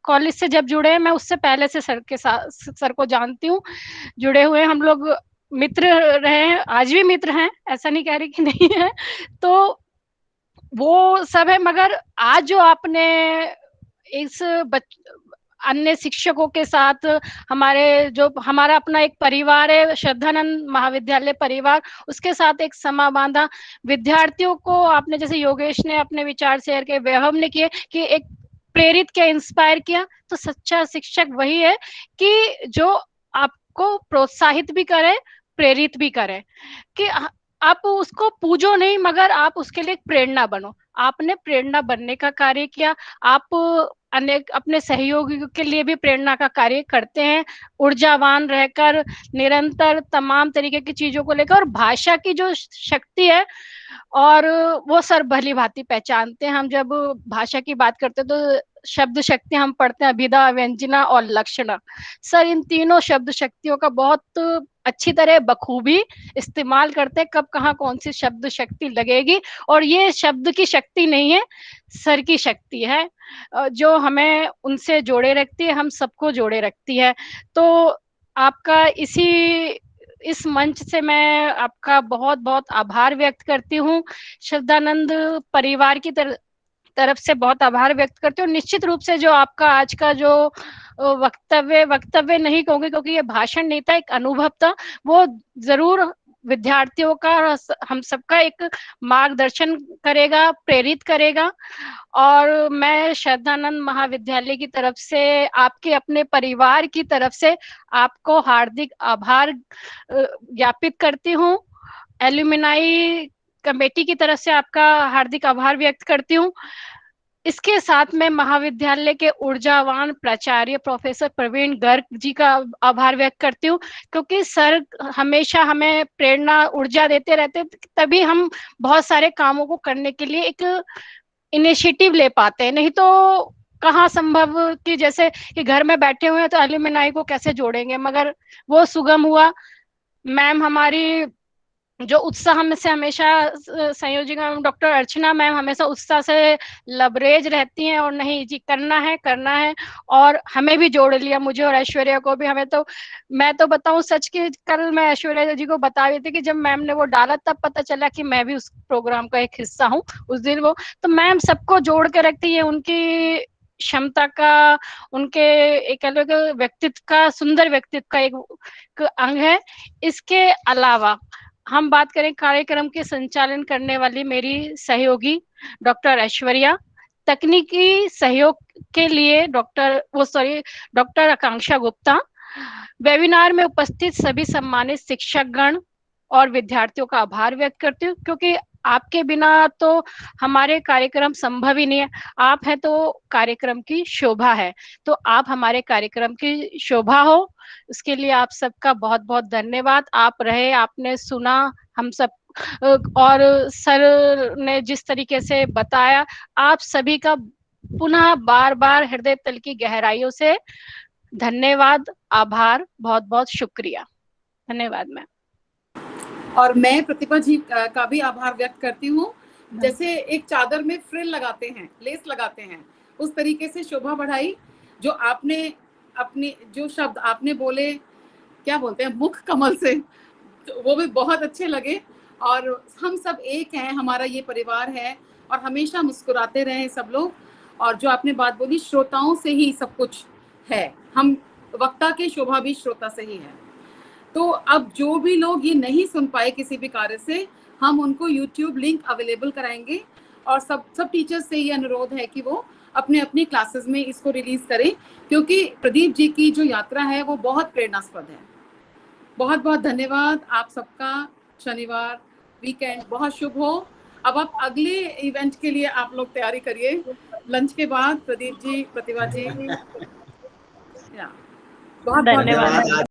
कॉलेज से जब जुड़े, मैं उससे पहले से सर के साथ, सर को जानती हूँ, जुड़े हुए हम लोग, मित्र रहे हैं, आज भी मित्र हैं, ऐसा नहीं कह रही कि नहीं है। तो वो सब है, मगर आज जो आपने इस अन्य शिक्षकों के साथ, हमारे जो हमारा अपना एक परिवार है श्रद्धानंद महाविद्यालय परिवार, उसके साथ एक समा बांधा। विद्यार्थियों को आपने, जैसे योगेश ने अपने विचार शेयर किए, वैभव ने किए, कि एक प्रेरित किया, इंस्पायर किया। तो सच्चा शिक्षक वही है कि जो आपको प्रोत्साहित भी करे, प्रेरित भी करे, कि आप उसको पूजो नहीं मगर आप उसके लिए प्रेरणा बनो। आपने प्रेरणा बनने का कार्य किया, आप अनेक अपने सहयोगियों के लिए भी प्रेरणा का कार्य करते हैं, ऊर्जावान रहकर निरंतर तमाम तरीके की चीजों को लेकर। और भाषा की जो शक्ति है, और वो सर भली भांति पहचानते हैं। हम जब भाषा की बात करते हैं तो शब्द शक्ति हम पढ़ते हैं, अभिधा, व्यंजना और लक्षणा। सर इन तीनों शब्द शक्तियों का बहुत अच्छी तरह बखूबी इस्तेमाल करते हैं, कब कहाँ कौन सी शब्द शक्ति लगेगी। और ये शब्द की शक्ति नहीं है, सर की शक्ति है, जो हमें उनसे जोड़े रखती है, हम सबको जोड़े रखती है। तो आपका इसी इस मंच से मैं आपका बहुत बहुत आभार व्यक्त करती हूँ। श्रद्धानंद परिवार की तरफ से बहुत आभार व्यक्त करती हूँ। निश्चित रूप से जो आपका आज का जो वक्तव्य नहीं कहूंगी क्योंकि ये भाषण नहीं था, एक अनुभव था, वो जरूर विद्यार्थियों का, हम सबका एक मार्गदर्शन करेगा, प्रेरित करेगा। और मैं श्रद्धानंद महाविद्यालय की तरफ से, आपके अपने परिवार की तरफ से आपको हार्दिक आभार ज्ञापित करती हूँ। एल्यूमिनाई कमेटी की तरफ से आपका हार्दिक आभार व्यक्त करती हूँ। इसके साथ में महाविद्यालय के ऊर्जावान प्राचार्य प्रोफेसर प्रवीण गर्ग जी का आभार व्यक्त करती हूँ, क्योंकि सर हमेशा हमें प्रेरणा, ऊर्जा देते रहते, तभी हम बहुत सारे कामों को करने के लिए एक इनिशिएटिव ले पाते हैं। नहीं तो कहाँ संभव कि जैसे कि घर में बैठे हुए हैं तो एल्यूमिनाई को कैसे जोड़ेंगे, मगर वो सुगम हुआ। मैम हमारी जो उत्साह में से हमेशा संयोजिका डॉक्टर अर्चना मैम हमेशा उत्साह से लबरेज रहती हैं और नहीं जी करना है, और हमें भी जोड़ लिया, मुझे और ऐश्वर्या को भी। हमें तो, मैं तो बताऊं सच कि कल मैं ऐश्वर्या जी को बता रही थी कि जब मैम ने वो डाला तब पता चला कि मैं भी उस प्रोग्राम का एक हिस्सा हूँ उस दिन। वो तो मैम सबको जोड़ के रखती है, उनकी क्षमता का, उनके एक अलग व्यक्तित्व का, सुंदर व्यक्तित्व का एक अंग है। इसके अलावा हम बात करें कार्यक्रम के संचालन करने वाली मेरी सहयोगी डॉक्टर ऐश्वर्या, तकनीकी सहयोग के लिए डॉक्टर आकांक्षा गुप्ता, वेबिनार में उपस्थित सभी सम्मानित शिक्षकगण और विद्यार्थियों का आभार व्यक्त करती हूँ, क्योंकि आपके बिना तो हमारे कार्यक्रम संभव ही नहीं है। आप हैं तो कार्यक्रम की शोभा है, तो आप हमारे कार्यक्रम की शोभा हो, इसके लिए आप सबका बहुत बहुत धन्यवाद। आप रहे, आपने सुना हम सब, और सर ने जिस तरीके से बताया, आप सभी का पुनः बार बार हृदय तल की गहराइयों से धन्यवाद, आभार, बहुत बहुत शुक्रिया। धन्यवाद मैम। और मैं प्रतिभा जी का भी आभार व्यक्त करती हूँ। जैसे एक चादर में फ्रिल लगाते हैं, लेस लगाते हैं, उस तरीके से शोभा बढ़ाई। जो आपने अपने जो शब्द आपने बोले, क्या बोलते हैं, मुख कमल से, तो वो भी बहुत अच्छे लगे। और हम सब एक हैं, हमारा ये परिवार है, और हमेशा मुस्कुराते रहें सब लोग। और जो आपने बात बोली, श्रोताओं से ही सब कुछ है, हम वक्ता की शोभा भी श्रोता से ही है। तो अब जो भी लोग ये नहीं सुन पाए किसी भी कार्य से, हम उनको YouTube लिंक अवेलेबल कराएंगे, और सब टीचर्स से ये अनुरोध है कि वो अपने अपनी क्लासेस में इसको रिलीज करें, क्योंकि प्रदीप जी की जो यात्रा है वो बहुत प्रेरणास्पद है। बहुत बहुत धन्यवाद आप सबका। शनिवार वीकेंड बहुत शुभ हो। अब आप अगले इवेंट के लिए आप लोग तैयारी करिए, लंच के बाद प्रदीप जी, प्रतिभा जी, बहुत धन्यवाद।